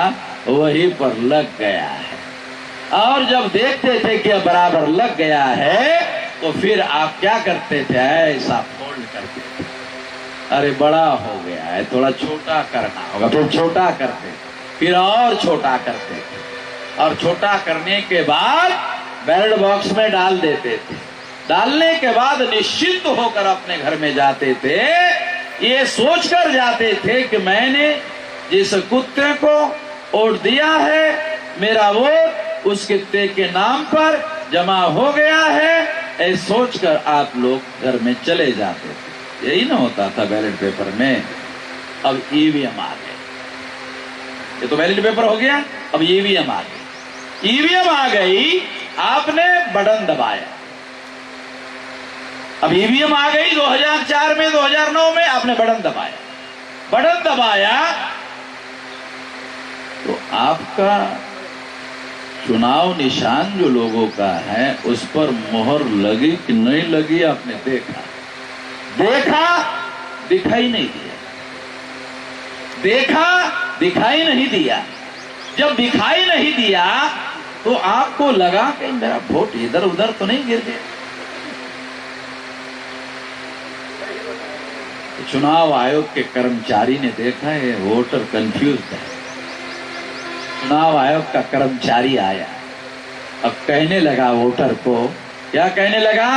Speaker 1: वहीं पर लग गया है। और जब देखते थे कि बराबर लग गया है, तो फिर आप क्या करते थे? ऐसा फोल्ड करते थे, अरे बड़ा हो गया है, थोड़ा छोटा करना होगा, फिर छोटा करते, फिर और छोटा करते थे, और छोटा करने के बाद बैलेट बॉक्स में डाल देते थे। डालने के बाद निश्चिंत होकर अपने घर में जाते थे, ये सोचकर जाते थे कि मैंने जिस कुत्ते को वोट दिया है, मेरा वोट उस कुत्ते के नाम पर जमा हो गया है, ऐसा सोचकर आप लोग घर में चले जाते थे। यही ना होता था बैलेट पेपर में। अब ईवीएम आ गए, ये तो बैलेट पेपर हो गया, अब ईवीएम आ गई। ईवीएम आ गई, आपने बटन दबाया, अब ईवीएम आ गई 2004 में, 2009 में आपने बटन दबाया, बटन दबाया तो आपका चुनाव निशान जो लोगों का है उस पर मोहर लगी कि नहीं लगी आपने देखा, दिखाई नहीं दिया, देखा दिखाई नहीं दिया। जब दिखाई नहीं दिया तो आपको लगा कि मेरा वोट इधर उधर तो नहीं गिर गया। चुनाव आयोग के कर्मचारी ने देखा ये वोटर कंफ्यूज है। चुनाव आयोग का कर्मचारी आया, अब कहने लगा वोटर को, क्या कहने लगा?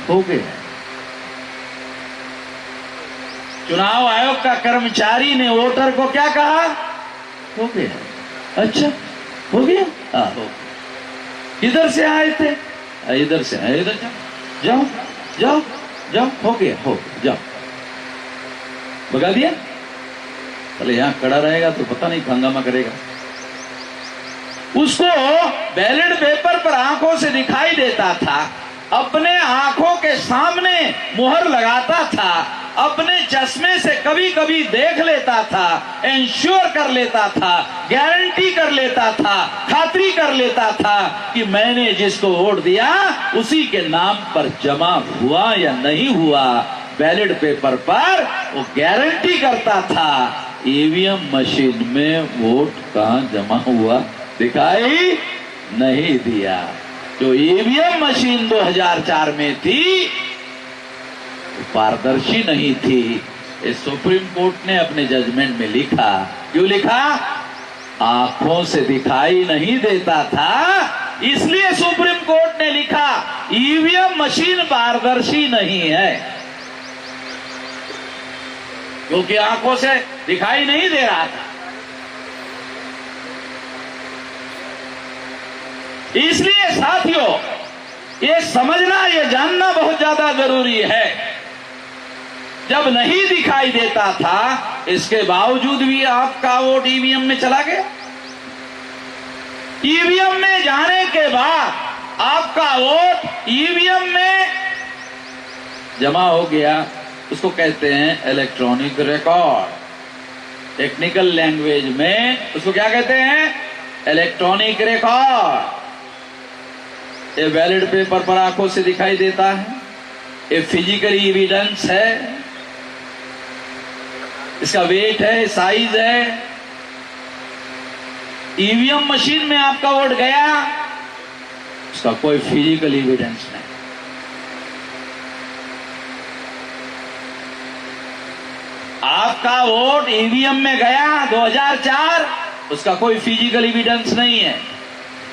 Speaker 1: हो गया। चुनाव आयोग का कर्मचारी ने वोटर को क्या कहा? हो गया। अच्छा हो गया? हाँ हो गया। किधर से आए थे? इधर से आए, इधर जाओ जाओ जाओ, हो गया, हो गया, जाओ। भगा दिया? पहले यहां खड़ा रहेगा तो पता नहीं हंगामा करेगा। उसको बैलेट पेपर पर आंखों से दिखाई देता था, अपने आंखों के सामने मुहर लगाता था, अपने चश्मे से कभी कभी देख लेता था, इंश्योर कर लेता था, गारंटी कर लेता था, खातरी कर लेता था कि मैंने जिसको वोट दिया उसी के नाम पर जमा हुआ या नहीं हुआ। बैलेट पेपर पर वो गारंटी करता था। ईवीएम मशीन में वोट कहां जमा हुआ दिखाई नहीं दिया। जो ईवीएम मशीन 2004 में थी पारदर्शी नहीं थी। इस सुप्रीम कोर्ट ने अपने जजमेंट में लिखा, क्यों लिखा? आंखों से दिखाई नहीं देता था, इसलिए सुप्रीम कोर्ट ने लिखा ईवीएम मशीन पारदर्शी नहीं है, क्योंकि आंखों से दिखाई नहीं दे रहा था। इसलिए साथियों, ये समझना, ये जानना बहुत ज्यादा जरूरी है। जब नहीं दिखाई देता था, इसके बावजूद भी आपका वोट ईवीएम में चला गया। ईवीएम में जाने के बाद आपका वोट ईवीएम में जमा हो गया। उसको कहते हैं इलेक्ट्रॉनिक रिकॉर्ड। टेक्निकल लैंग्वेज में उसको क्या कहते हैं? Electronic record. ये बैलेट पेपर पर आंखों से दिखाई देता है, ये फिजिकल एविडेंस है, इसका वेट है, साइज है। ईवीएम मशीन में आपका वोट गया, उसका कोई फिजिकल एविडेंस नहीं। आपका वोट ईवीएम में गया 2004, उसका कोई फिजिकल एविडेंस नहीं है।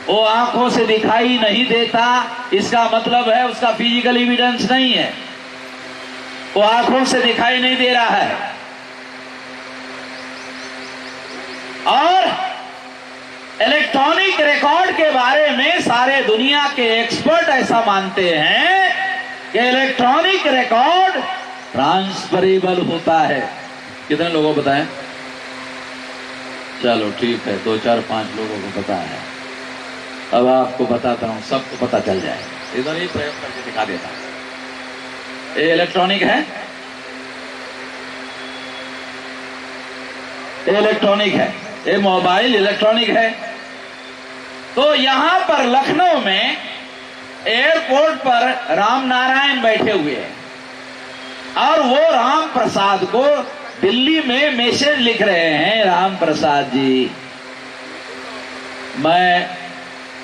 Speaker 1: वो आंखों से दिखाई नहीं देता, इसका मतलब है उसका फिजिकल एविडेंस नहीं है। वो आंखों से दिखाई नहीं दे रहा है। और इलेक्ट्रॉनिक रिकॉर्ड के बारे में सारे दुनिया के एक्सपर्ट ऐसा मानते हैं कि इलेक्ट्रॉनिक रिकॉर्ड ट्रांसफरेबल होता है। कितने लोगों को बताएं? चलो ठीक है, 2 4 5 लोगों को पता है। अब आपको बताता हूं, सबको पता चल जाए। इधर ही प्रयोग करके दिखा देता हूं। ये इलेक्ट्रॉनिक है, ये इलेक्ट्रॉनिक है, ये मोबाइल इलेक्ट्रॉनिक है। तो यहां पर लखनऊ में एयरपोर्ट पर राम नारायण बैठे हुए हैं और वो राम प्रसाद को दिल्ली में मैसेज लिख रहे हैं, राम प्रसाद जी, मैं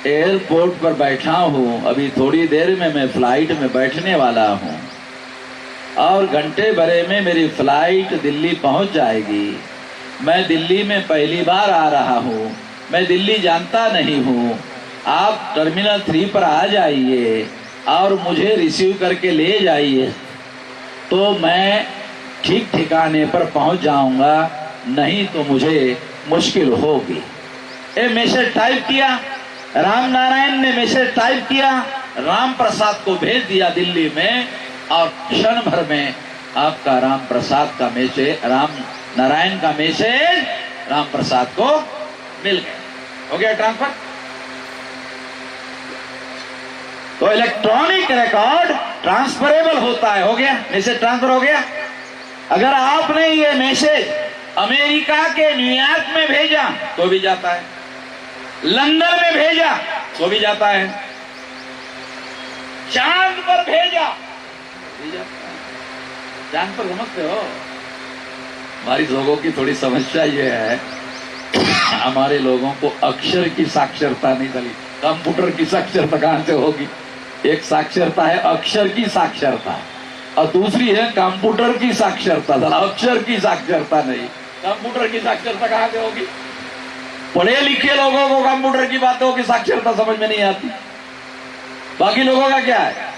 Speaker 1: एयरपोर्ट पर बैठा हूं, अभी थोड़ी देर में मैं फ्लाइट में बैठने वाला हूं और घंटे भरे में मेरी फ्लाइट दिल्ली पहुंच जाएगी। मैं दिल्ली में पहली बार आ रहा हूं, मैं दिल्ली जानता नहीं हूं, आप टर्मिनल 3 पर आ जाइए और मुझे रिसीव करके ले जाइए, तो मैं ठीक ठिकाने पर पहुंच जाऊंगा, नहीं तो मुझे मुश्किल होगी। ये मैसेज टाइप किया, राम नारायण ने मैसेज टाइप किया, राम प्रसाद को भेज दिया दिल्ली में और क्षण भर में आपका राम प्रसाद का मैसेज, राम नारायण का मैसेज राम प्रसाद को मिल गया, हो गया ट्रांसफर। तो इलेक्ट्रॉनिक रिकॉर्ड ट्रांसफरेबल होता है, हो गया मैसेज ट्रांसफर हो गया। अगर आपने ये मैसेज अमेरिका के न्यूयॉर्क में भेजा तो भी जाता है, लंदन में भेजा तो भी जाता है, चांद पर भेजा भी जाता है। चांद पर समझते हो, हमारी लोगों की थोड़ी समस्या ये है, हमारे लोगों को अक्षर की साक्षरता नहीं चली। कंप्यूटर की साक्षरता कहां से होगी? एक साक्षरता है अक्षर की साक्षरता और दूसरी है कंप्यूटर की साक्षरता। अक्षर की साक्षरता नहीं, कंप्यूटर की साक्षरता कहां से होगी? पढ़े लिखे लोगों को कंप्यूटर की बातों की साक्षरता समझ में नहीं आती, बाकी लोगों का क्या है?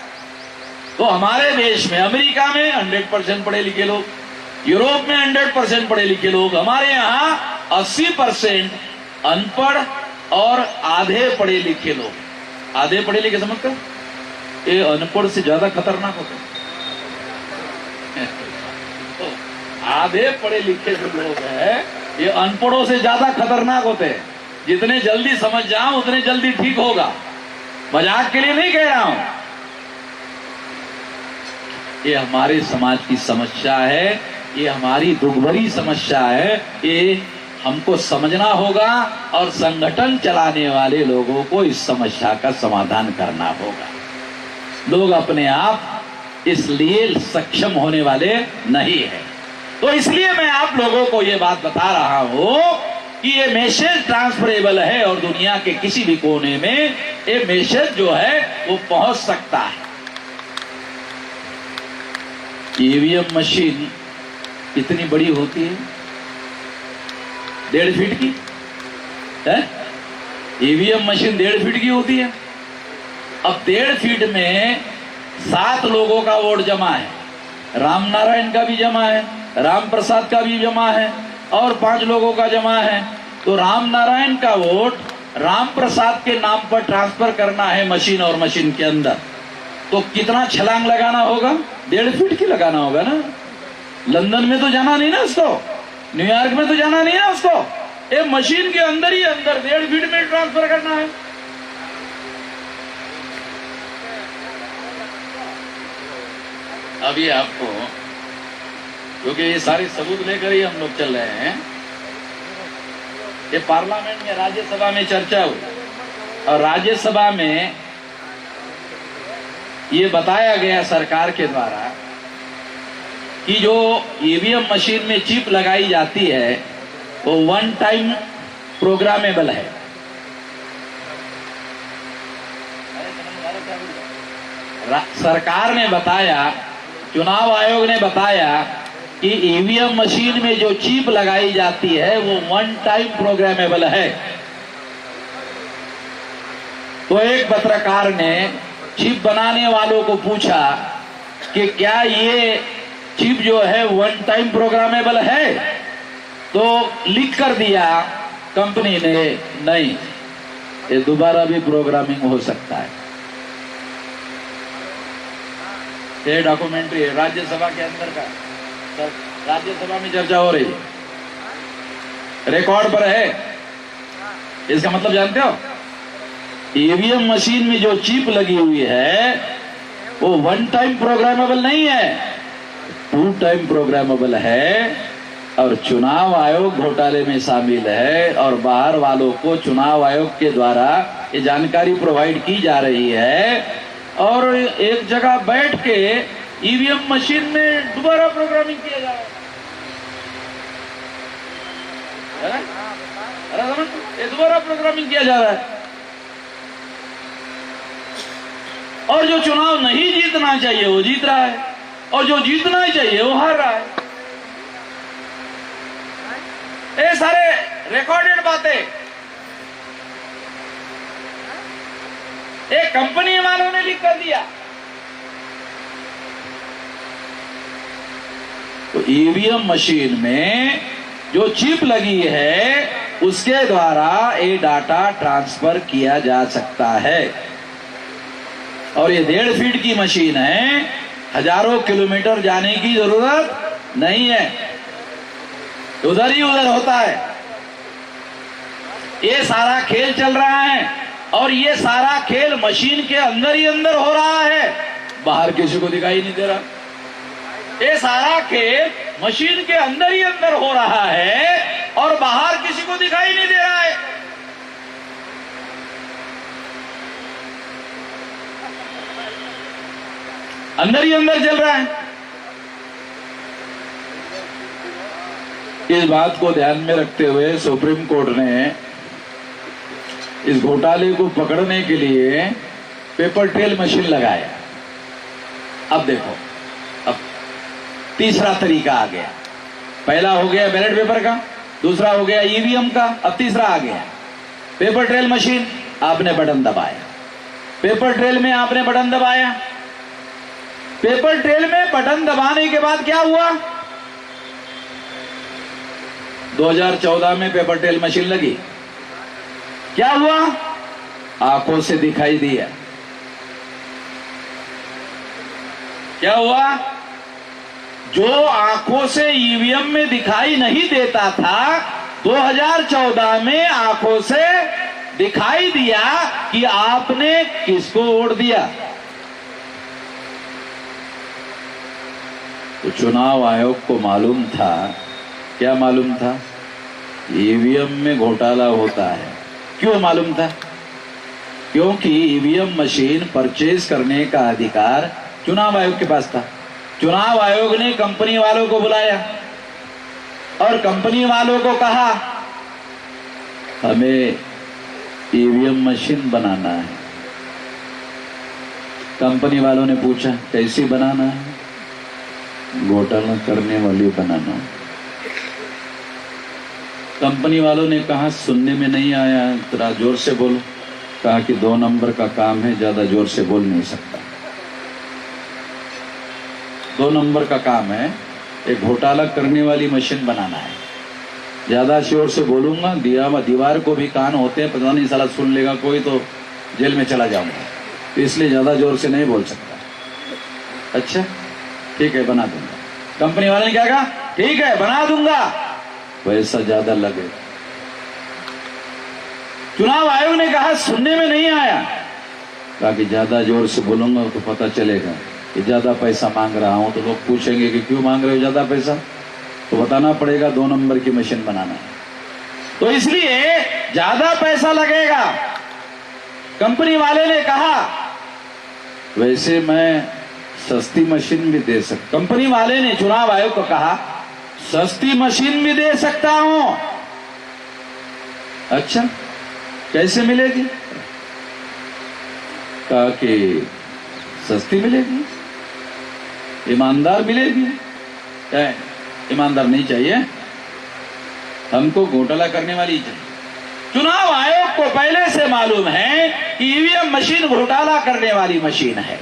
Speaker 1: तो हमारे देश में, अमेरिका में 100% पढ़े लिखे लोग, यूरोप में 100% पढ़े लिखे लोग, हमारे यहाँ 80% अनपढ़ और आधे पढ़े लिखे लोग। आधे पढ़े लिखे समझते हो? ये अनपढ़ से ज्यादा खतरनाक होते हैं। तो आधे पढ़े लिखे जो लोग हैं ये अनपढ़ों से ज्यादा खतरनाक होते हैं। जितने जल्दी समझ जाओ उतने जल्दी ठीक होगा, मजाक के लिए नहीं कह रहा हूं। ये हमारे समाज की समस्या है, ये हमारी दुर्भरी समस्या है, ये हमको समझना होगा और संगठन चलाने वाले लोगों को इस समस्या का समाधान करना होगा। लोग अपने आप इसलिए सक्षम होने वाले नहीं है। तो इसलिए मैं आप लोगों को ये बात बता रहा हूं कि ये मैसेज ट्रांसफरेबल है और दुनिया के किसी भी कोने में ये मैसेज जो है वो पहुंच सकता है। ईवीएम मशीन कितनी बड़ी होती है? 1.5 फीट की है। ईवीएम मशीन 1.5 फीट की होती है। अब 1.5 फीट में 7 लोगों का वोट जमा है, राम नारायण का भी जमा है, राम प्रसाद का भी जमा है और 5 लोगों का जमा है। तो राम नारायण का वोट राम प्रसाद के नाम पर ट्रांसफर करना है मशीन और मशीन के अंदर, तो कितना छलांग लगाना होगा? 1.5 फीट की लगाना होगा ना। लंदन में तो जाना नहीं ना उसको, न्यूयॉर्क में तो जाना नहीं ना उसको, ये मशीन के अंदर ही अंदर 1.5 फीट में ट्रांसफर करना है। अभी आपको, क्योंकि ये सारे सबूत लेकर ही हम लोग चल रहे हैं, ये पार्लियामेंट में राज्यसभा में चर्चा हुई और राज्यसभा में ये बताया गया सरकार के द्वारा कि जो ईवीएम मशीन में चिप लगाई जाती है वो 1 टाइम प्रोग्रामेबल है। सरकार ने बताया, चुनाव आयोग ने बताया कि ईवीएम मशीन में जो चिप लगाई जाती है वो 1 टाइम प्रोग्रामेबल है। तो एक पत्रकार ने चिप बनाने वालों को पूछा कि क्या ये चिप जो है 1 टाइम प्रोग्रामेबल है? तो लिख कर दिया कंपनी ने, नहीं, ये दोबारा भी प्रोग्रामिंग हो सकता है। ये डॉक्यूमेंट्री है राज्यसभा के अंदर का, राज्यसभा में चर्चा हो रही है, रिकॉर्ड पर है। इसका मतलब जानते हो? ईवीएम मशीन में जो चिप लगी हुई है वो 1 टाइम प्रोग्रामेबल नहीं है, 2 टाइम प्रोग्रामेबल है। और चुनाव आयोग घोटाले में शामिल है और बाहर वालों को चुनाव आयोग के द्वारा ये जानकारी प्रोवाइड की जा रही है और एक जगह बैठ के ईवीएम मशीन में दोबारा प्रोग्रामिंग किया जा रहा है। अरे समझ, ये दोबारा प्रोग्रामिंग किया जा रहा है। और जो चुनाव नहीं जीतना चाहिए वो जीत रहा है और जो जीतना चाहिए वो हार रहा है। ये सारे रिकॉर्डेड बातें एक कंपनी वालों ने लिख कर दिया। तो ईवीएम मशीन में जो चिप लगी है उसके द्वारा ये डाटा ट्रांसफर किया जा सकता है। और ये 1.5 फीट की मशीन है हजारों किलोमीटर जाने की जरूरत नहीं है, उधर ही उधर होता है। ये सारा खेल चल रहा है और ये सारा खेल मशीन के अंदर ही अंदर हो रहा है, बाहर किसी को दिखाई नहीं दे रहा। ये सारा खेल मशीन के अंदर ही अंदर हो रहा है और बाहर किसी को दिखाई नहीं दे रहा है। अंदर ही अंदर चल रहा है। इस बात को ध्यान में रखते हुए सुप्रीम कोर्ट ने इस घोटाले को पकड़ने के लिए पेपर ट्रेल मशीन लगाया। अब देखो, अब तीसरा तरीका आ गया। पहला हो गया बैलेट पेपर का, दूसरा हो गया ईवीएम का, अब तीसरा आ गया पेपर ट्रेल मशीन। आपने बटन दबाया, पेपर ट्रेल में आपने बटन दबाया। पेपर ट्रेल में बटन दबाने के बाद क्या हुआ? 2014 में पेपर ट्रेल मशीन लगी, क्या हुआ? आंखों से दिखाई दिया। क्या हुआ? जो आंखों से ईवीएम में दिखाई नहीं देता था, 2014 में आंखों से दिखाई दिया कि आपने किसको वोट दिया। तो चुनाव आयोग को मालूम था, क्या मालूम था? ईवीएम में घोटाला होता है। क्यों मालूम था? क्योंकि ईवीएम मशीन परचेज करने का अधिकार चुनाव आयोग के पास था। चुनाव आयोग ने कंपनी वालों को बुलाया और कंपनी वालों को कहा, हमें ईवीएम मशीन बनाना है। कंपनी वालों ने पूछा, कैसी बनाना है? घोटाला करने वाली बनाना। कंपनी वालों ने कहा, सुनने में नहीं आया, जरा जोर से बोलो। कहा कि 2 नंबर का काम है, ज्यादा जोर से बोल नहीं सकता। 2 नंबर का काम है, एक घोटाला करने वाली मशीन बनाना है। ज्यादा जोर से बोलूंगा, दीवार को भी कान होते हैं, पता नहीं साला सुन लेगा कोई तो जेल में चला जाऊंगा, तो इसलिए ज्यादा जोर से नहीं बोल सकता। अच्छा ठीक है, बना दूंगा। कंपनी वाले ने क्या कहा? ठीक है, बना दूंगा, पैसा ज्यादा लगे। चुनाव आयोग ने कहा, सुनने में नहीं आया। कहा कि ज्यादा जोर से बोलूंगा तो पता चलेगा कि ज्यादा पैसा मांग रहा हूं, तो लोग पूछेंगे कि क्यों मांग रहे हो ज्यादा पैसा, तो बताना पड़ेगा 2 नंबर की मशीन बनाना है, तो इसलिए ज्यादा पैसा लगेगा। कंपनी वाले ने कहा, वैसे मैं सस्ती मशीन भी दे सकता। कंपनी वाले ने चुनाव आयोग को कहा, सस्ती मशीन भी दे सकता हूं। अच्छा, कैसे मिलेगी? कहा कि सस्ती मिलेगी, ईमानदार मिलेगी। ईमानदार नहीं चाहिए हमको, घोटाला करने वाली चाहिए। चुनाव आयोग को पहले से मालूम है कि ईवीएम मशीन घोटाला करने वाली मशीन है,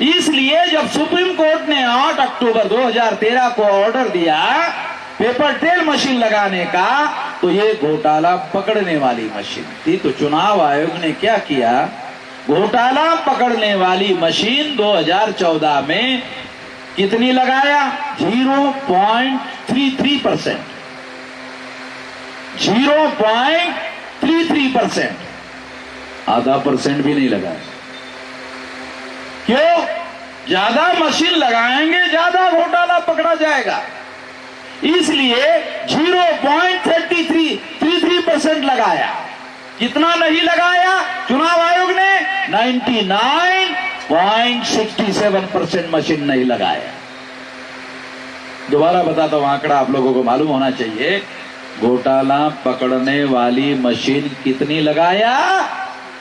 Speaker 1: इसलिए जब सुप्रीम कोर्ट ने 8 अक्टूबर 2013 को ऑर्डर दिया पेपर ट्रेल मशीन लगाने का, तो ये घोटाला पकड़ने वाली मशीन थी। तो चुनाव आयोग ने क्या किया? घोटाला पकड़ने वाली मशीन 2014 में कितनी लगाया? 0.33%। 0.33%, आधा % भी नहीं लगाया। क्यों? ज्यादा मशीन लगाएंगे ज्यादा घोटाला पकड़ा जाएगा, इसलिए 0.33% लगाया। कितना नहीं लगाया? चुनाव आयोग ने 99.67% मशीन नहीं लगाया। दोबारा बताता हूं, आंकड़ा आप लोगों को मालूम होना चाहिए। घोटाला पकड़ने वाली मशीन कितनी लगाया?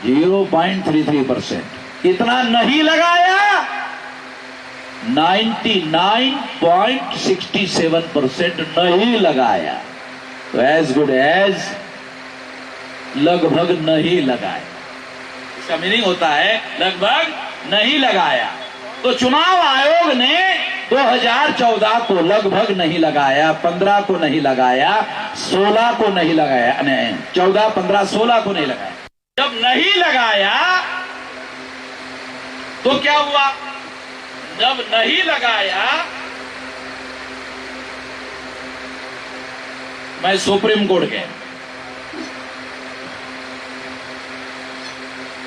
Speaker 1: 0.33%। कितना नहीं लगाया? 99.67% नहीं लगाया। तो एज गुड एज लगभग नहीं लगाया। इसका मीनिंग होता है लगभग नहीं लगाया। तो चुनाव आयोग ने 2014 को लगभग नहीं लगाया, 15 को नहीं लगाया, 16 को नहीं लगाया, नहीं 14, 15, 16 को नहीं लगाया। जब नहीं लगाया तो क्या हुआ? जब नहीं लगाया, मैं सुप्रीम कोर्ट गया।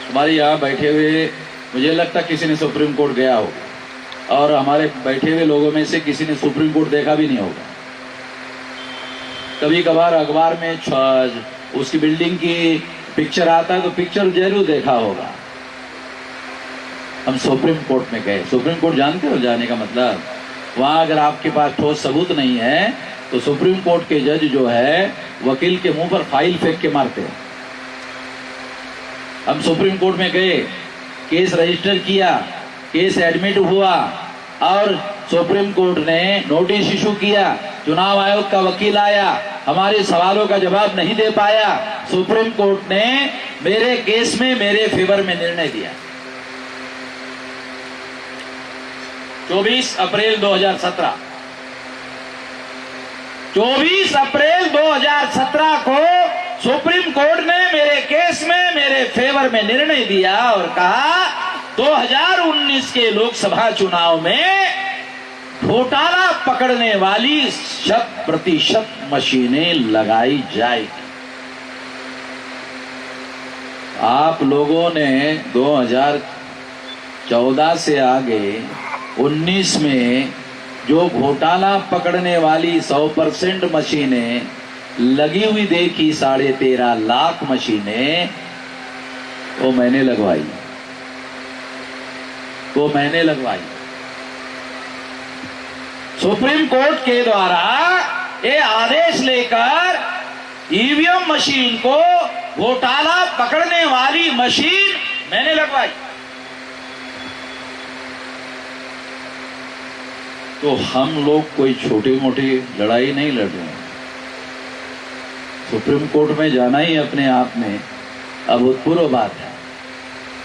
Speaker 1: हमारे यहां बैठे हुए मुझे लगता किसी ने सुप्रीम कोर्ट गया होगा, और हमारे बैठे हुए लोगों में से किसी ने सुप्रीम कोर्ट देखा भी नहीं होगा। कभी कभार अखबार में उसकी बिल्डिंग की पिक्चर आता है तो पिक्चर जरूर देखा होगा। हम सुप्रीम कोर्ट में गए। सुप्रीम कोर्ट जानते हो जाने का मतलब? वहां अगर आपके पास ठोस सबूत नहीं है तो सुप्रीम कोर्ट के जज जो है वकील के मुंह पर फाइल फेंक के मारते हैं। हम सुप्रीम कोर्ट में गए, केस रजिस्टर किया, केस एडमिट हुआ और सुप्रीम कोर्ट ने नोटिस इशू किया। चुनाव आयोग का वकील आया, हमारे सवालों का जवाब नहीं दे पाया। सुप्रीम कोर्ट ने मेरे केस में मेरे फेवर में निर्णय दिया। 24 अप्रैल 2017 को सुप्रीम कोर्ट ने मेरे केस में मेरे फेवर में निर्णय दिया और कहा 2019 के लोकसभा चुनाव में घोटाला पकड़ने वाली 100% मशीनें लगाई जाएगी। आप लोगों ने 2014 से आगे 19 में जो घोटाला पकड़ने वाली 100% मशीनें लगी हुई देखी, 13.5 लाख मशीनें, वो मैंने लगवाई। सुप्रीम कोर्ट के द्वारा ये आदेश लेकर ईवीएम मशीन को घोटाला पकड़ने वाली मशीन मैंने लगवाई। तो हम लोग कोई छोटी मोटी लड़ाई नहीं लड़ रहे हैं। सुप्रीम कोर्ट में जाना ही अपने आप में अभूतपूर्व बात है,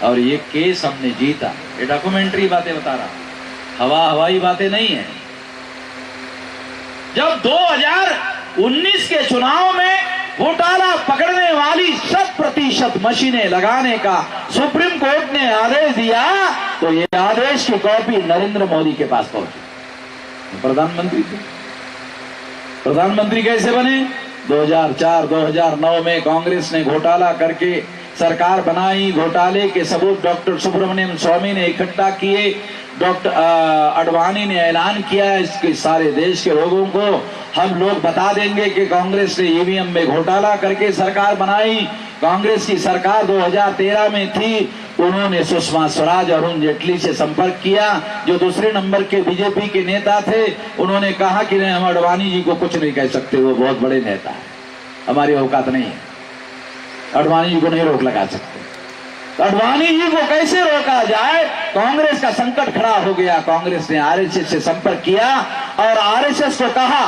Speaker 1: और ये केस हमने जीता। ये डॉक्यूमेंट्री बातें बता रहा, हवाई बातें नहीं है। जब 2019 के चुनाव में घोटाला पकड़ने वाली 100% मशीनें लगाने का सुप्रीम कोर्ट ने आदेश दिया, तो ये आदेश की कॉपी नरेंद्र मोदी के पास पहुंची। प्रधानमंत्री कैसे बने? 2004-2009 में कांग्रेस ने घोटाला करके सरकार बनाई। घोटाले के सबूत डॉक्टर सुब्रमण्यम स्वामी ने इकट्ठा किए। डॉक्टर अडवाणी ने ऐलान किया इसके सारे देश के लोगों को, हम लोग बता देंगे कि कांग्रेस ने ईवीएम में घोटाला करके सरकार बनाई। कांग्रेस की सरकार 2013 में थी। उन्होंने सुषमा स्वराज और अरुण जेटली से संपर्क किया, जो दूसरे नंबर के बीजेपी के नेता थे। उन्होंने कहा कि नहीं, हम अडवाणी जी को कुछ नहीं कह सकते, वो बहुत बड़े नेता है, हमारी औकात नहीं है, अडवाणी जी को नहीं रोक लगा सकते। अडवाणी जी को कैसे रोका जाए? कांग्रेस का संकट खड़ा हो गया। कांग्रेस ने आरएसएस से संपर्क किया और आरएसएस को कहा,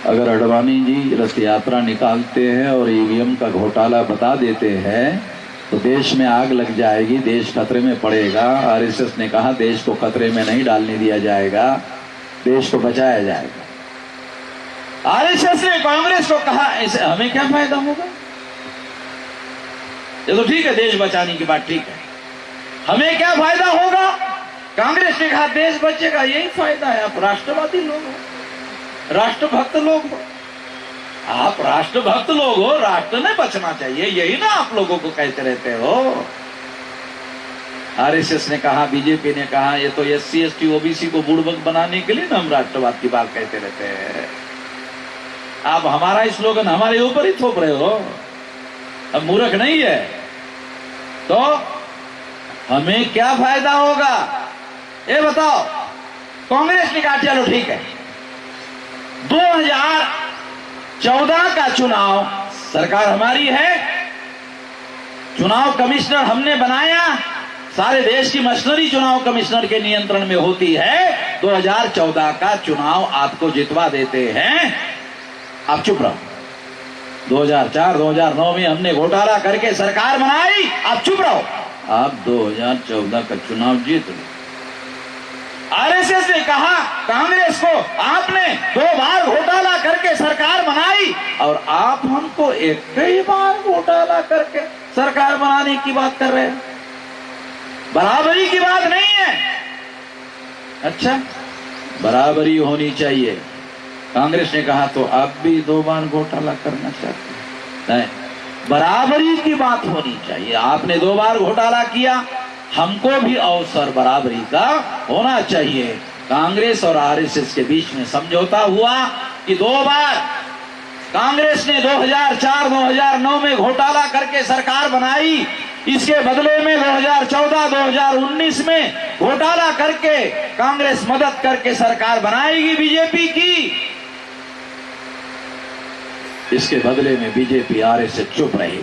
Speaker 1: अगर अडवाणी जी रथ यात्रा निकालते हैं और ईवीएम का घोटाला बता देते हैं तो देश में आग लग जाएगी, देश खतरे में पड़ेगा। आरएसएस ने कहा देश को खतरे में नहीं डालने दिया जाएगा, देश को बचाया जाएगा। आरएसएस ने कांग्रेस को कहा, ऐसे हमें क्या फायदा होगा? ये तो ठीक है, देश बचाने की बात ठीक है, हमें क्या फायदा होगा? कांग्रेस ने कहा देश बचेगा, यही फायदा है। आप राष्ट्रवादी लोग हो, राष्ट्रभक्त लोग हो, आप राष्ट्रभक्त लोग हो, राष्ट्र ने बचना चाहिए, यही ना आप लोगों को कहते रहते हो। आरएसएस ने कहा, बीजेपी ने कहा, ये तो एससी एसटी ओबीसी को बुड़बक बनाने के लिए ना हम राष्ट्रवाद की बात कहते रहते हैं। आप हमारा स्लोगन हमारे ऊपर ही थोप रहे हो। अब मूर्ख नहीं है तो हमें क्या फायदा होगा ये बताओ। कांग्रेस ने कहा चलो ठीक है, 2014 का चुनाव सरकार हमारी है, चुनाव कमिश्नर हमने बनाया, सारे देश की मशीनरी चुनाव कमिश्नर के नियंत्रण में होती है। 2014 का चुनाव आपको जितवा देते हैं, आप चुप रहो। 2004-2009 में हमने घोटाला करके सरकार बनाई, आप चुप रहो। आप 2014 का चुनाव जीत लो। आरएसएस ने कहा कांग्रेस को, आपने 2 बार घोटाला करके सरकार बनाई और आप हमको एक ही बार घोटाला करके सरकार बनाने की बात कर रहे हैं। बराबरी की बात नहीं है। अच्छा, बराबरी होनी चाहिए। कांग्रेस ने कहा तो आप भी 2 बार घोटाला करना चाहते हैं? नहीं, बराबरी की बात होनी चाहिए। आपने 2 बार घोटाला किया, हमको भी अवसर बराबरी का होना चाहिए। कांग्रेस और आरएसएस के बीच में समझौता हुआ कि 2 बार कांग्रेस ने 2004-2009 में घोटाला करके सरकार बनाई, इसके बदले में 2014-2019 में घोटाला करके कांग्रेस मदद करके सरकार बनाएगी बीजेपी की। इसके बदले में बीजेपी आरएसएस चुप रहेगी।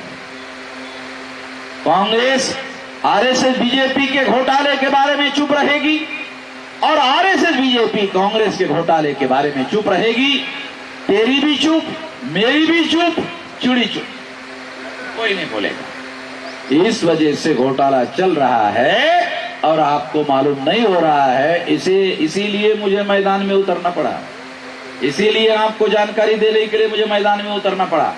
Speaker 1: कांग्रेस आरएसएस बीजेपी के घोटाले के बारे में चुप रहेगी और आरएसएस बीजेपी कांग्रेस के घोटाले के बारे में चुप रहेगी। तेरी भी चुप, मेरी भी चुप, चिड़ी चुप, कोई नहीं बोलेगा। इस वजह से घोटाला चल रहा है और आपको मालूम नहीं हो रहा है। इसीलिए मुझे मैदान में उतरना पड़ा, इसीलिए आपको जानकारी देने के लिए मुझे मैदान में उतरना पड़ा।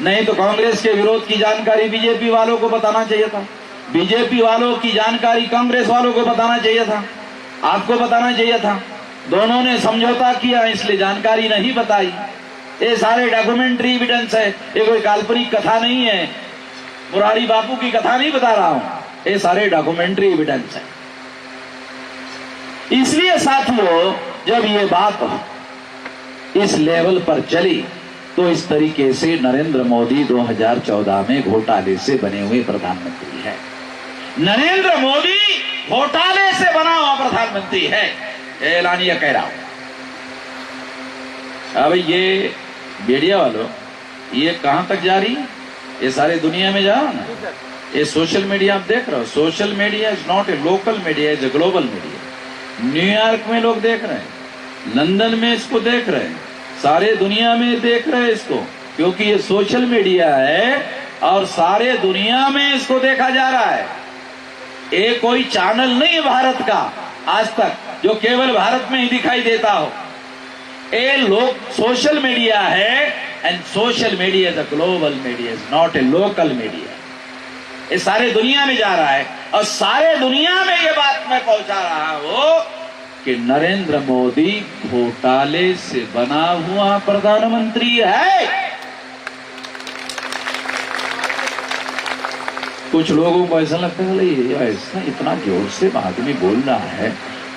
Speaker 1: नहीं तो कांग्रेस के विरोध की जानकारी बीजेपी वालों को बताना चाहिए था, बीजेपी वालों की जानकारी कांग्रेस वालों को बताना चाहिए था, आपको बताना चाहिए था। दोनों ने समझौता किया, इसलिए जानकारी नहीं बताई। ये सारे डॉक्यूमेंट्री एविडेंस है, ये कोई काल्पनिक कथा नहीं है, मुरारी बापू की कथा नहीं बता रहा हूं, ये सारे डॉक्यूमेंट्री एविडेंस है। इसलिए साथियों, जब ये बात इस लेवल पर चली तो इस तरीके से नरेंद्र मोदी 2014 में घोटाले से बने हुए प्रधानमंत्री है। नरेंद्र मोदी घोटाले से बना हुआ प्रधानमंत्री है, ऐलानिया कह रहा हूं। अब ये मीडिया वालों, ये कहां तक जा रही है? ये सारे दुनिया में जा रहा ना। ये सोशल मीडिया आप देख रहे हो, social media is not a local media, is a global media. New York में लोग देख रहे हैं, लंदन में इसको देख रहे हैं, सारे दुनिया में देख रहे हैं इसको, क्योंकि ये सोशल मीडिया है और सारे दुनिया में इसको देखा जा रहा है। ये कोई चैनल नहीं है भारत का आज तक जो केवल भारत में ही दिखाई देता हो। ये लोग सोशल मीडिया है and social media is a global media, is not a local media. ये सारे दुनिया में जा रहा है और सारे दुनिया में ये बात मैं पहुंचा रहा हूं कि नरेंद्र मोदी घोटाले से बना हुआ प्रधानमंत्री है। कुछ लोगों को ऐसा लगता है ये ऐसा इतना जोर से आदमी बोल रहा है,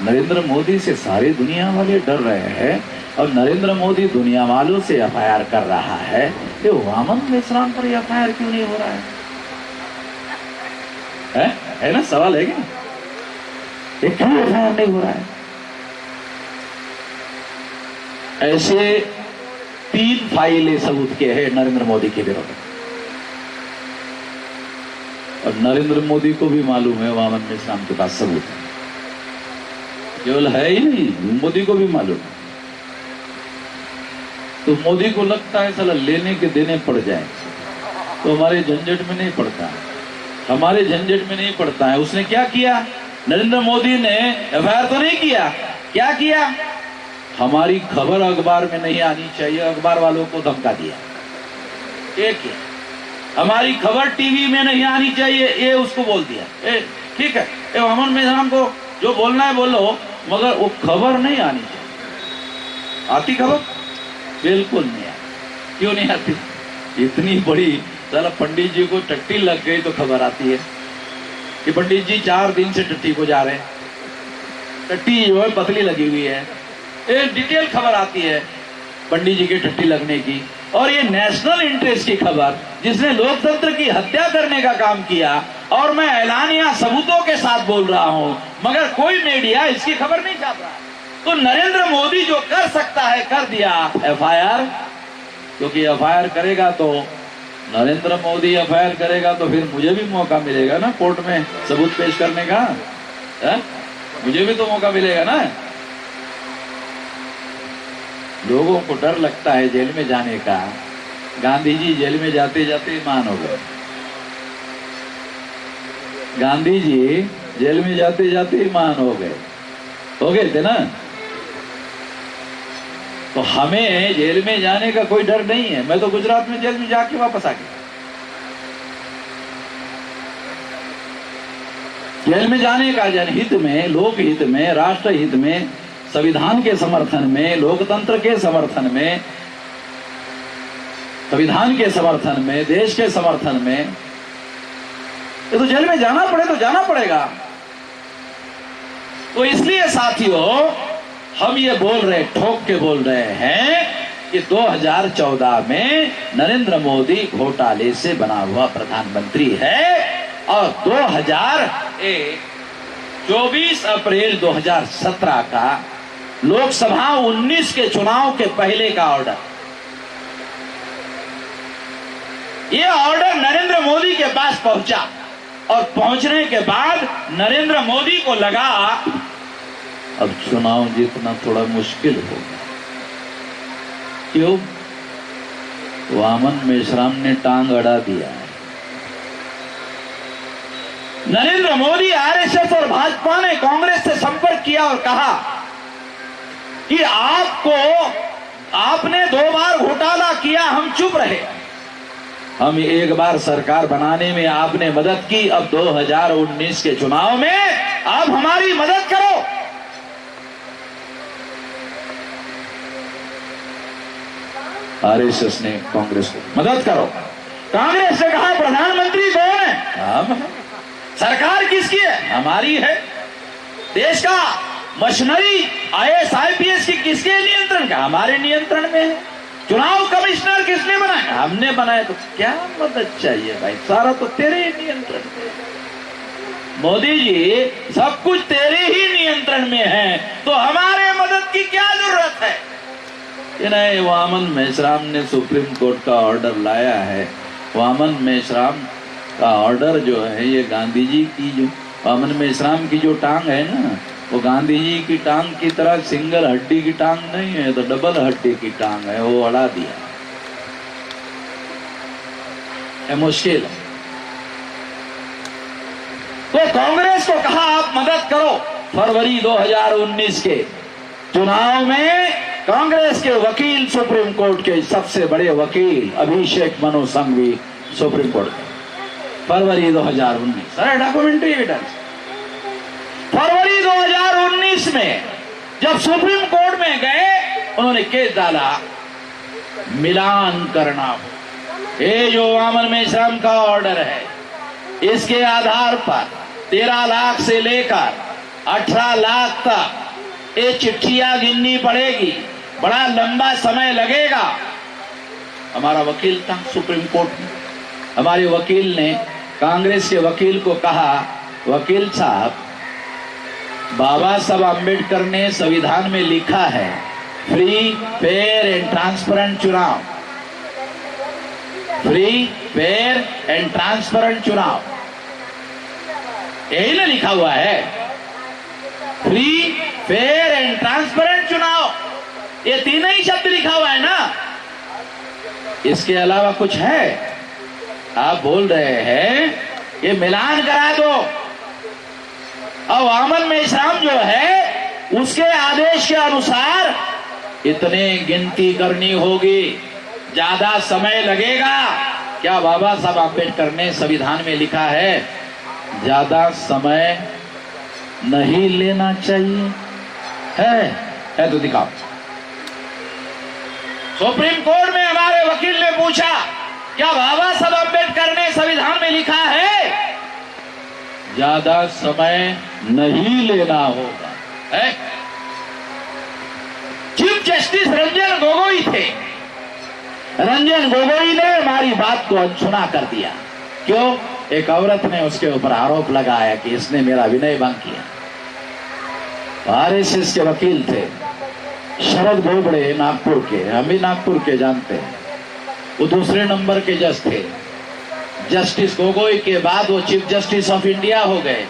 Speaker 1: नरेंद्र मोदी से सारे दुनिया वाले डर रहे हैं और नरेंद्र मोदी दुनिया वालों से एफआईआर कर रहा है, ये वामन मेश्राम पर एफआईआर क्यों नहीं हो रहा है ना? सवाल है क्या? ये क्यों एफआईआर नहीं हो रहा है? ऐसे 3 फाइलें सबूत के हैं नरेंद्र मोदी के विरुद्ध और नरेंद्र मोदी को भी मालूम है वामन मेश्राम के पास सबूत है। केवल है ही नहीं, मोदी को भी मालूम है। तो मोदी को लगता है साला लेने के देने पड़ जाए तो हमारे झंझट में नहीं पड़ता, हमारे झंझट में नहीं पड़ता है। उसने क्या किया? नरेंद्र मोदी ने एफआईआर तो नहीं किया, क्या किया? हमारी खबर अखबार में नहीं आनी चाहिए, अखबार वालों को धमका दिया। एक है हमारी खबर टीवी में नहीं आनी चाहिए, ये उसको बोल दिया। ठीक है, वामन मेश्राम को जो बोलना है बोलो, मगर वो खबर नहीं आनी चाहिए। आती खबर? बिल्कुल नहीं आती। क्यों नहीं आती? इतनी बड़ी साला पंडित जी को टट्टी लग गई तो खबर आती है कि पंडित जी 4 दिन से टट्टी को जा रहे हैं, टट्टी जो है पतली लगी हुई है। एक डिटेल खबर आती है पंडित जी के टट्टी लगने की, और ये नेशनल इंटरेस्ट की खबर जिसने लोकतंत्र की हत्या करने का काम किया, और मैं ऐलानिया सबूतों के साथ बोल रहा हूं, मगर कोई मीडिया इसकी खबर नहीं छाप रहा। तो नरेंद्र मोदी जो कर सकता है कर दिया, एफआईआर। क्योंकि एफआईआर करेगा तो नरेंद्र मोदी एफआईआर करेगा तो फिर मुझे भी मौका मिलेगा ना कोर्ट में सबूत पेश करने का, है? मुझे भी तो मौका मिलेगा ना। लोगों को डर लगता है जेल में जाने का। गांधी जी जेल में जाते जाते ईमान हो गए। गांधी जी जेल में जाते जाते ईमान हो गए थे ना। तो हमें जेल में जाने का कोई डर नहीं है। मैं तो गुजरात में जेल में जाके वापस आ गया। जेल में जाने का जनहित में, लोकहित में, राष्ट्र हित में, संविधान के समर्थन में, लोकतंत्र के समर्थन में, संविधान के समर्थन में, देश के समर्थन में, ये तो जेल में जाना पड़े तो जाना पड़ेगा। तो इसलिए साथियों हम ये बोल रहे, ठोक के बोल रहे हैं कि 2014 में नरेंद्र मोदी घोटाले से बना हुआ प्रधानमंत्री है और 24 अप्रैल 2017 का लोकसभा 19 के चुनाव के पहले का ऑर्डर, ये ऑर्डर नरेंद्र मोदी के पास पहुंचा और पहुंचने के बाद नरेंद्र मोदी को लगा अब चुनाव जीतना थोड़ा मुश्किल होगा। क्यों? वामन मेश्राम ने टांग अड़ा दिया है। नरेंद्र मोदी, आरएसएस और भाजपा ने कांग्रेस से संपर्क किया और कहा कि आपने 2 बार घोटाला किया, हम चुप रहे, हम एक बार सरकार बनाने में आपने मदद की, अब 2019 के चुनाव में आप हमारी मदद करो। आरएसएस ने कांग्रेस को मदद करो। कांग्रेस ने कहा प्रधानमंत्री कौन है? हम। सरकार किसकी है? हमारी है। देश का मशीनरी आईएएस आईपीएस की किसके नियंत्रण का? हमारे नियंत्रण में है। चुनाव कमिश्नर किसने बनाया? हमने बनाया। तो क्या मदद चाहिए भाई? सारा तो तेरे ही नियंत्रण में। मोदी जी, सब कुछ तेरे ही नियंत्रण में है, तो हमारे मदद की क्या जरूरत है? ये नहीं, वामन मेश्राम ने सुप्रीम कोर्ट का ऑर्डर लाया है। वामन मेश्राम का ऑर्डर जो है, ये गांधी जी की, जो वामन मेश्राम की जो टांग है ना, वो गांधी जी की टांग की तरह सिंगल हड्डी की टांग नहीं है, तो डबल हड्डी की टांग है, वो अड़ा दिया। ये मुश्किल है। तो कांग्रेस को कहा आप मदद करो। फरवरी 2019 के चुनाव में कांग्रेस के वकील, सुप्रीम कोर्ट के सबसे बड़े वकील अभिषेक मनु संघवी, सुप्रीम कोर्ट के, फरवरी 2019, सारा डॉक्यूमेंट्री एविडेंस। फरवरी 2019 में जब सुप्रीम कोर्ट में गए, उन्होंने केस डाला मिलान करना हो। ये जो वामन मेश्राम का ऑर्डर है, इसके आधार पर 13 लाख से लेकर 18 लाख तक ये चिट्ठियां गिननी पड़ेगी, बड़ा लंबा समय लगेगा। हमारा वकील था सुप्रीम कोर्ट में, हमारे वकील ने कांग्रेस के वकील को कहा, वकील साहब, बाबा साहब अम्बेडकर ने संविधान में लिखा है फ्री, फेयर एंड ट्रांसपेरेंट चुनाव, फ्री, फेयर एंड ट्रांसपेरेंट चुनाव, यही ना लिखा हुआ है, फ्री, फेयर एंड ट्रांसपेरेंट चुनाव, ये तीनों ही शब्द लिखा हुआ है ना। इसके अलावा कुछ है? आप बोल रहे हैं ये मिलान करा दो, और वामन मेश्राम जो है उसके आदेश के अनुसार इतने गिनती करनी होगी, ज्यादा समय लगेगा। क्या बाबा साहब अम्बेडकर ने संविधान में लिखा है ज्यादा समय नहीं लेना चाहिए? है तो दिखाओ। सुप्रीम कोर्ट में हमारे वकील ने पूछा, क्या बाबा साहब अम्बेडकर ने संविधान में लिखा है ज्यादा समय नहीं लेना होगा? है? चीफ जस्टिस रंजन गोगोई थे। रंजन गोगोई ने हमारी बात को अनसुना कर दिया। क्यों? एक औरत ने उसके ऊपर आरोप लगाया कि इसने मेरा विनय भंग किया। आरएसएस के वकील थे शरद बोबड़े, नागपुर के, हम भी नागपुर के जानते हैं, वो दूसरे नंबर के जज थे। जस्टिस गोगोई के बाद वो चीफ जस्टिस ऑफ इंडिया हो गए।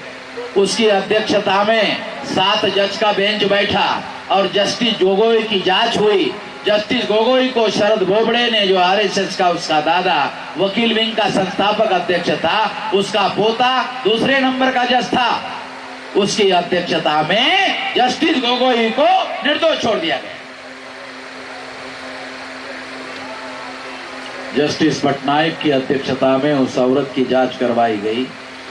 Speaker 1: उसकी अध्यक्षता में 7 जज का बेंच बैठा और जस्टिस गोगोई की जांच हुई। जस्टिस गोगोई को शरद बोबड़े ने, जो आरएसएस का उसका दादा वकील विंग का संस्थापक अध्यक्ष था, उसका पोता दूसरे नंबर का जज था, उसकी अध्यक्षता में जस्टिस गोगोई को निर्दोष छोड़ दिया गया। जस्टिस पटनायक की अध्यक्षता में उस औरत की जांच करवाई गई।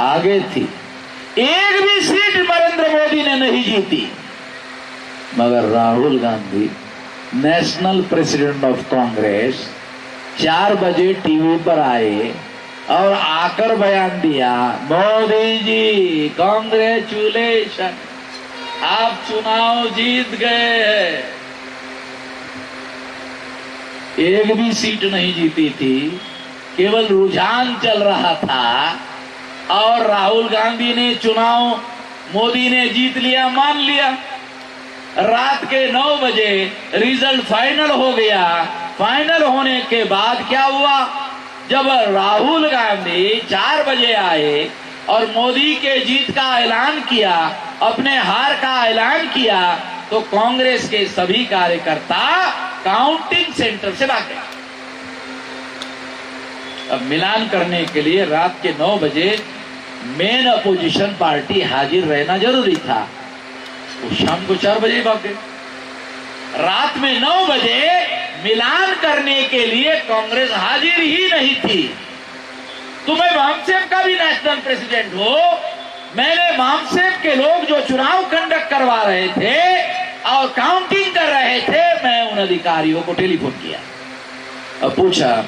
Speaker 1: आगे थी, एक भी सीट नरेंद्र मोदी ने नहीं जीती। मगर Rahul Gandhi national president of Congress 4 बजे टीवी पर आए और आकर बयान दिया, मोदी जी कांग्रेचुलेशन, आप चुनाव जीत गए हैं। एक भी सीट नहीं जीती थी, केवल रुझान चल रहा था और राहुल गांधी ने चुनाव मोदी ने जीत लिया, मान लिया। रात के 9 बजे रिजल्ट फाइनल हो गया। फाइनल होने के बाद क्या हुआ, जब राहुल गांधी 4 बजे आए और मोदी के जीत का ऐलान किया, अपने हार का ऐलान किया, तो कांग्रेस के सभी कार्यकर्ता काउंटिंग सेंटर से भाग गए। अब मिलान करने के लिए रात के 9 बजे मेन अपोजिशन पार्टी हाजिर रहना जरूरी था, वो शाम को 4 बजे भाग गए। रात में 9 बजे मिलान करने के लिए कांग्रेस हाजिर ही नहीं थी। तुम्हें मामसेप का भी नेशनल प्रेसिडेंट हो, मैंने मामसेप के लोग जो चुनाव कंडक्ट करवा रहे थे और काउंटिंग कर रहे थे, मैं उन अधिकारियों को टेलीफोन किया और पूछा,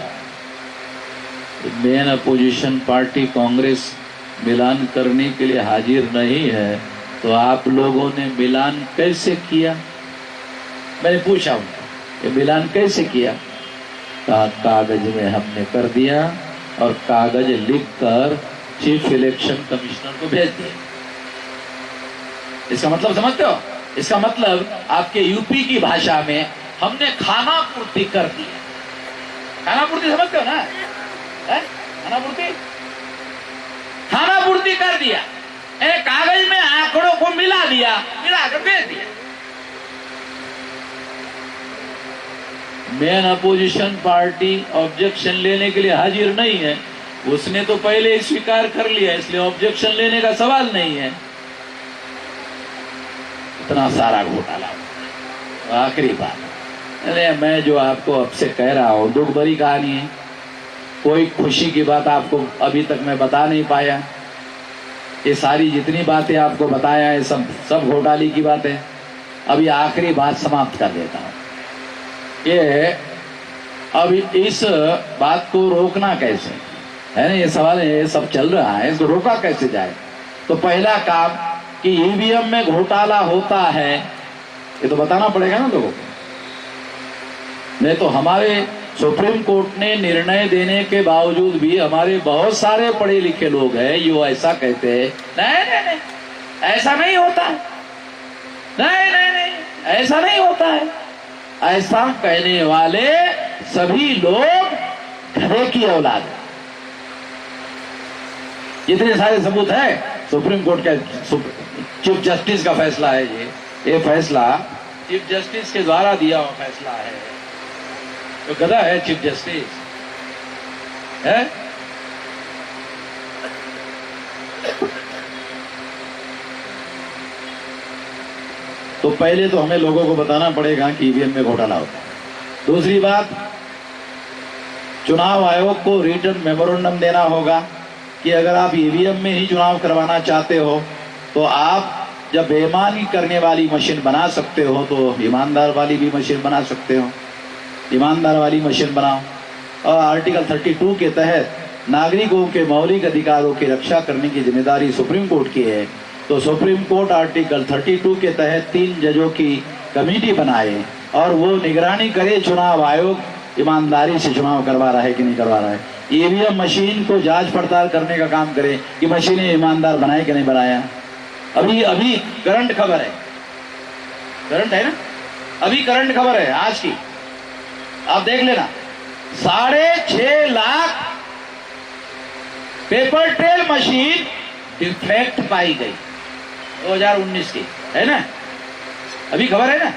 Speaker 1: मेन अपोजिशन पार्टी कांग्रेस मिलान करने के लिए हाजिर नहीं है, तो आप लोगों ने मिलान कैसे किया? मैंने पूछा उनको, ये मिलान कैसे किया? कहा, कागज में हमने कर दिया और कागज लिखकर चीफ इलेक्शन कमिश्नर को भेज दिया। इसका मतलब समझते हो? इसका मतलब आपके यूपी की भाषा में हमने खाना पूर्ति कर दी। खाना पूर्ति समझते हो ना? खाना पूर्ति कर दिया, कागज में आंकड़ों को मिला दिया, मिलाकर भेज दिया। मेन अपोजिशन पार्टी ऑब्जेक्शन लेने के लिए हाजिर नहीं है, उसने तो पहले ही स्वीकार कर लिया, इसलिए ऑब्जेक्शन लेने का सवाल नहीं है। इतना सारा घोटाला। आखिरी बात, अरे मैं जो आपको अब से कह रहा हूं, दुख भरी कहानी है, कोई खुशी की बात आपको अभी तक मैं बता नहीं पाया। ये सारी जितनी बातें आपको बताया है सब घोटाले की बातें। अभी आखिरी बात समाप्त कर देता हूं। ये अब इस बात को रोकना कैसे है ना, ये सवाल है। ये सब चल रहा है, इसको रोका कैसे जाए? तो पहला काम कि ईवीएम में घोटाला होता है, ये तो बताना पड़ेगा ना लोगों को। नहीं तो हमारे सुप्रीम कोर्ट ने निर्णय देने के बावजूद भी हमारे बहुत सारे पढ़े लिखे लोग हैं जो ऐसा कहते हैं, नहीं, ऐसा नहीं होता है, नहीं, ऐसा नहीं होता है। ऐसा कहने वाले सभी लोग घरे की औलाद है। इतने सारे सबूत है। सुप्रीम कोर्ट का चीफ जस्टिस का फैसला है, ये फैसला चीफ जस्टिस के द्वारा दिया हुआ फैसला है। तो गधा है चीफ जस्टिस है। तो पहले तो हमें लोगों को बताना पड़ेगा कि ईवीएम में घोटाला होता है। दूसरी बात, चुनाव आयोग को रिटर्न मेमोरेंडम देना होगा कि अगर आप ईवीएम में ही चुनाव करवाना चाहते हो तो आप जब बेईमानी करने वाली मशीन बना सकते हो तो ईमानदार वाली भी मशीन बना सकते हो, ईमानदार वाली मशीन बनाओ। और आर्टिकल 32 के तहत नागरिकों के मौलिक अधिकारों की रक्षा करने की जिम्मेदारी सुप्रीम कोर्ट की है। तो सुप्रीम कोर्ट आर्टिकल 32 के तहत 3 जजों की कमेटी बनाए और वो निगरानी करे चुनाव आयोग ईमानदारी से चुनाव करवा रहा है कि नहीं करवा रहा है। ईवीएम मशीन को जांच पड़ताल करने का काम करे कि मशीनें ईमानदार बनाए कि नहीं बनाया। अभी करंट खबर है, करंट है ना, अभी करंट खबर है आज की, आप देख लेना। 6.5 lakh paper trail machine defect पाई गई 2019 की, है ना, अभी खबर है ना।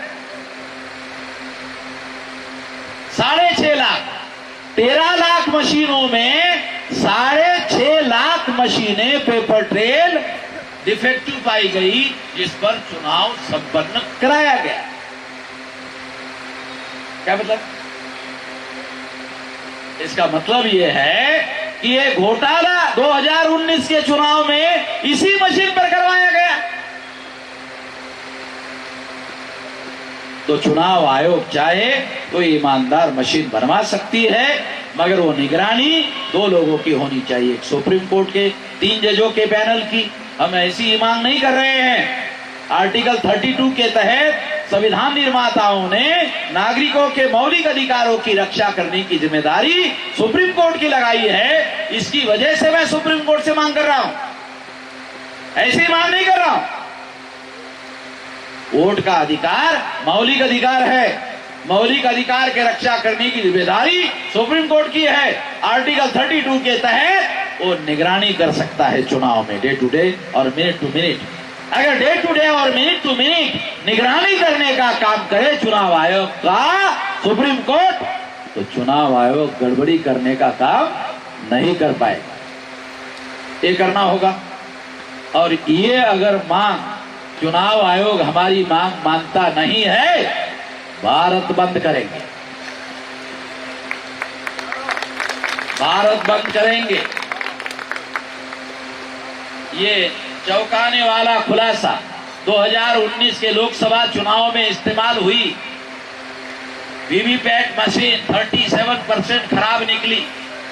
Speaker 1: 6.5 लाख, 13 लाख मशीनों में 6.5 लाख मशीनें पेपर ट्रेल डिफेक्टिव पाई गई, जिस पर चुनाव संपन्न कराया गया। क्या मतलब? इसका मतलब यह है कि ये घोटाला 2019 के चुनाव में इसी मशीन पर करवाया गया। तो चुनाव आयोग चाहे तो ईमानदार मशीन बनवा सकती है, मगर वो निगरानी 2 लोगों की होनी चाहिए, एक सुप्रीम कोर्ट के 3 जजों के पैनल की। हम ऐसी मांग नहीं कर रहे हैं। आर्टिकल 32 के तहत संविधान निर्माताओं ने नागरिकों के मौलिक अधिकारों की रक्षा करने की जिम्मेदारी सुप्रीम कोर्ट की लगाई है। इसकी वजह से मैं सुप्रीम कोर्ट से मांग कर रहा हूं, ऐसी मांग नहीं कर रहा हूं। वोट का अधिकार मौलिक अधिकार है, मौलिक अधिकार के रक्षा करने की जिम्मेदारी सुप्रीम कोर्ट की है। आर्टिकल 32 के तहत वो निगरानी कर सकता है चुनाव में, डे टू डे और मिनट टू मिनट। अगर डे टू डे और मिनट टू मिनट निगरानी करने का काम करे चुनाव आयोग का सुप्रीम कोर्ट, तो चुनाव आयोग गड़बड़ी करने का काम नहीं कर पाएगा। ये करना होगा। और ये अगर मांग चुनाव आयोग हमारी मांग मानता नहीं है, भारत बंद करेंगे, भारत बंद करेंगे। ये चौंकाने वाला खुलासा 2019 के लोकसभा चुनाव में इस्तेमाल हुई वीवीपैट मशीन 37% खराब निकली,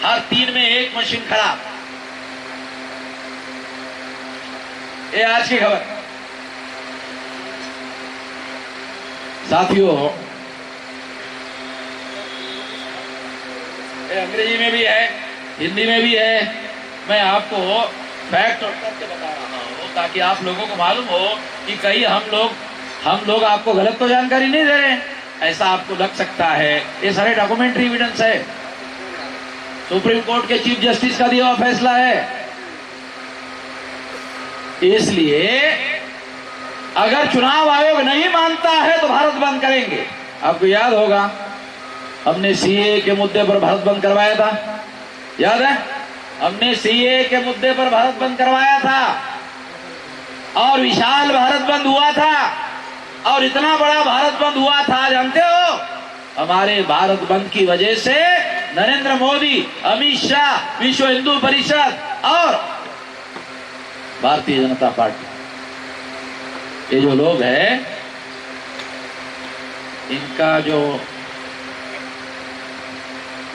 Speaker 1: हर 3 में 1 मशीन खराब। ये आज की खबर। साथियों, ये अंग्रेजी में भी है, हिंदी में भी है। मैं आपको फैक्ट और तथ्य बता रहा हूं ताकि आप लोगों को मालूम हो कि कहीं हम लोग आपको गलत तो जानकारी नहीं दे रहे हैं, ऐसा आपको लग सकता है। ये सारे डॉक्यूमेंट्री एविडेंस है, सुप्रीम कोर्ट के चीफ जस्टिस का दिया हुआ फैसला है। इसलिए अगर चुनाव आयोग नहीं मानता है तो भारत बंद करेंगे। आपको याद होगा हमने सीए के मुद्दे पर भारत बंद करवाया था, याद है? हमने सीए के मुद्दे पर भारत बंद करवाया था और विशाल भारत बंद हुआ था। और इतना बड़ा भारत बंद हुआ था, जानते हो? हमारे भारत बंद की वजह से नरेंद्र मोदी, अमित शाह, विश्व हिंदू परिषद और भारतीय जनता पार्टी, ये जो लोग हैं, इनका जो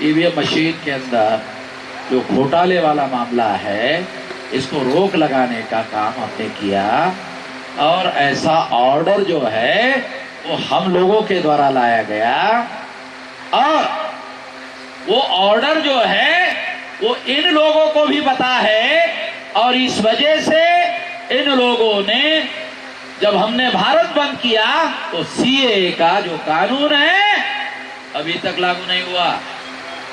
Speaker 1: ईवीएम मशीन के अंदर जो घोटाले वाला मामला है, इसको रोक लगाने का काम हमने किया। और ऐसा ऑर्डर जो है वो हम लोगों के द्वारा लाया गया, और वो ऑर्डर जो है वो इन लोगों को भी पता है। और इस वजह से इन लोगों ने, जब हमने भारत बंद किया तो सीए का जो कानून है अभी तक लागू नहीं हुआ।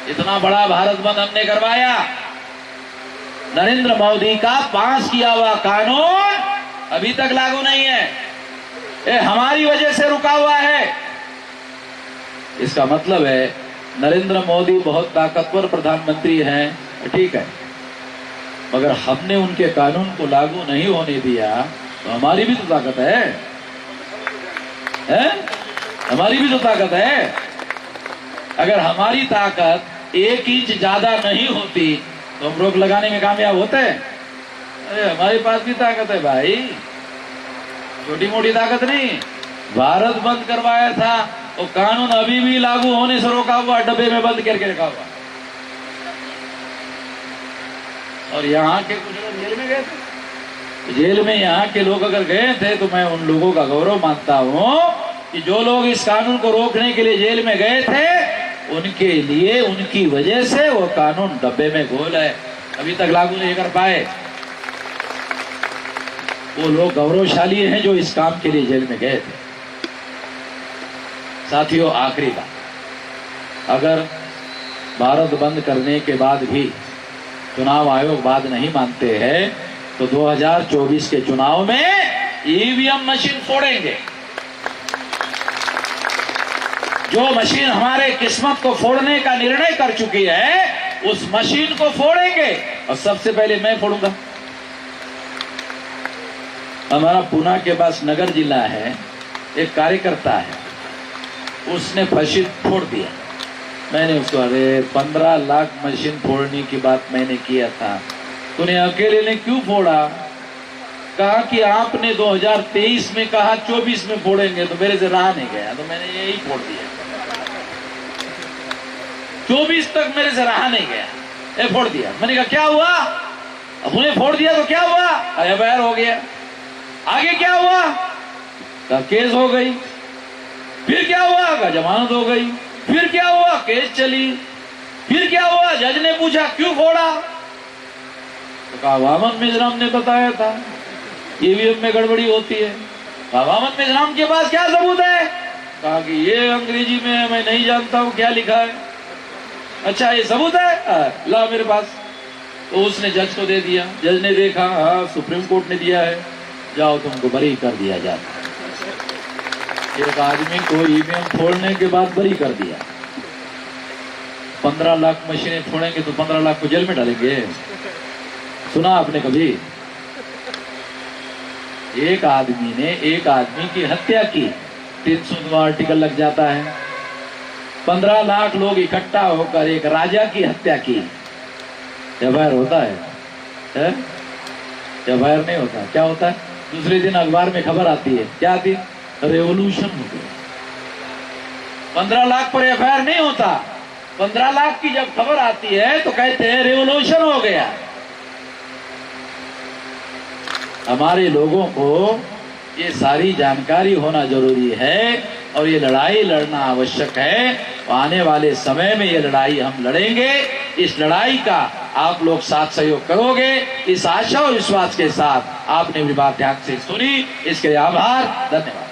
Speaker 1: इतना बड़ा भारत बंद हमने करवाया, नरेंद्र मोदी का पास किया हुआ कानून अभी तक लागू नहीं है, ये हमारी वजह से रुका हुआ है। इसका मतलब है नरेंद्र मोदी बहुत ताकतवर प्रधानमंत्री हैं, ठीक है, मगर हमने उनके कानून को लागू नहीं होने दिया, तो हमारी भी तो ताकत है? हमारी भी तो ताकत है। अगर हमारी ताकत 1 इंच ज्यादा नहीं होती तो हम रोक लगाने में कामयाब होते। अरे हमारे पास भी ताकत है भाई, छोटी मोटी ताकत नहीं। भारत बंद करवाया था, वो कानून अभी भी लागू होने से रोका हुआ, डब्बे में बंद करके रखा हुआ। और यहाँ के कुछ लोग जेल में गए थे, जेल में यहाँ के लोग अगर गए थे तो मैं उन लोगों का गौरव मानता हूँ कि जो लोग इस कानून को रोकने के लिए जेल में गए थे, उनके लिए, उनकी वजह से वो कानून डब्बे में घोल है, अभी तक लागू नहीं कर पाए। वो लोग गौरवशाली हैं जो इस काम के लिए जेल में गए थे। साथियों, आखिरी बात, अगर भारत बंद करने के बाद भी चुनाव आयोग बात नहीं मानते हैं तो 2024 के चुनाव में ईवीएम मशीन फोड़ेंगे। जो मशीन हमारे किस्मत को फोड़ने का निर्णय कर चुकी है, उस मशीन को फोड़ेंगे। और सबसे पहले मैं फोड़ूंगा। हमारा पुणे के पास नगर जिला है, एक कार्यकर्ता है, उसने मशीन फोड़ दिया। मैंने उसको, अरे 15 लाख मशीन फोड़ने की बात मैंने किया था, तूने अकेले ने क्यों फोड़ा? कहा कि आपने 2023 में कहा 24 में फोड़ेंगे, तो मेरे से रहा नहीं गया, तो मैंने यही फोड़ दिया। 24 तक मेरे से रहा नहीं गया, ये फोड़ दिया। मैंने कहा क्या हुआ? अब उन्हें फोड़ दिया तो क्या हुआ? एफआईआर हो गया। आगे क्या हुआ? का केस हो गई। फिर क्या हुआ? का जमानत हो गई। फिर क्या हुआ? केस चली। फिर क्या हुआ? जज ने पूछा क्यों फोड़ा? तो कहा वामन मिश्राम ने बताया था, ईवीएम में गड़बड़ी होती है। कहा वामन मिश्राम के पास क्या सबूत है? कहा कि ये अंग्रेजी में मैं नहीं जानता हूं क्या लिखा है। अच्छा ये सबूत है, ला मेरे पास। तो उसने जज को दे दिया। जज ने देखा, हाँ सुप्रीम कोर्ट ने दिया है, जाओ तुमको बरी कर दिया जाता। एक आदमी को ईवीएम फोड़ने के बाद बरी कर दिया। 15 लाख मशीनें फोड़ेंगे तो 15 लाख को जेल में डालेंगे? सुना आपने कभी? एक आदमी ने एक आदमी की हत्या की, 300 आर्टिकल लग जाता है। 15 लाख लोग इकट्ठा होकर एक राजा की हत्या की, एफआईआर होता है? एफआईआर नहीं होता। क्या होता है? दूसरे दिन अखबार में खबर आती है, क्या आती है? रेवोल्यूशन हो गया। 15 लाख पर एफआईआर नहीं होता। 15 लाख की जब खबर आती है तो कहते हैं रेवोल्यूशन हो गया। हमारे लोगों को ये सारी जानकारी होना जरूरी है और ये लड़ाई लड़ना आवश्यक है। तो आने वाले समय में ये लड़ाई हम लड़ेंगे। इस लड़ाई का आप लोग साथ सहयोग करोगे, इस आशा और विश्वास के साथ आपने मेरी बात ध्यान से सुनी, इसके लिए आभार, धन्यवाद।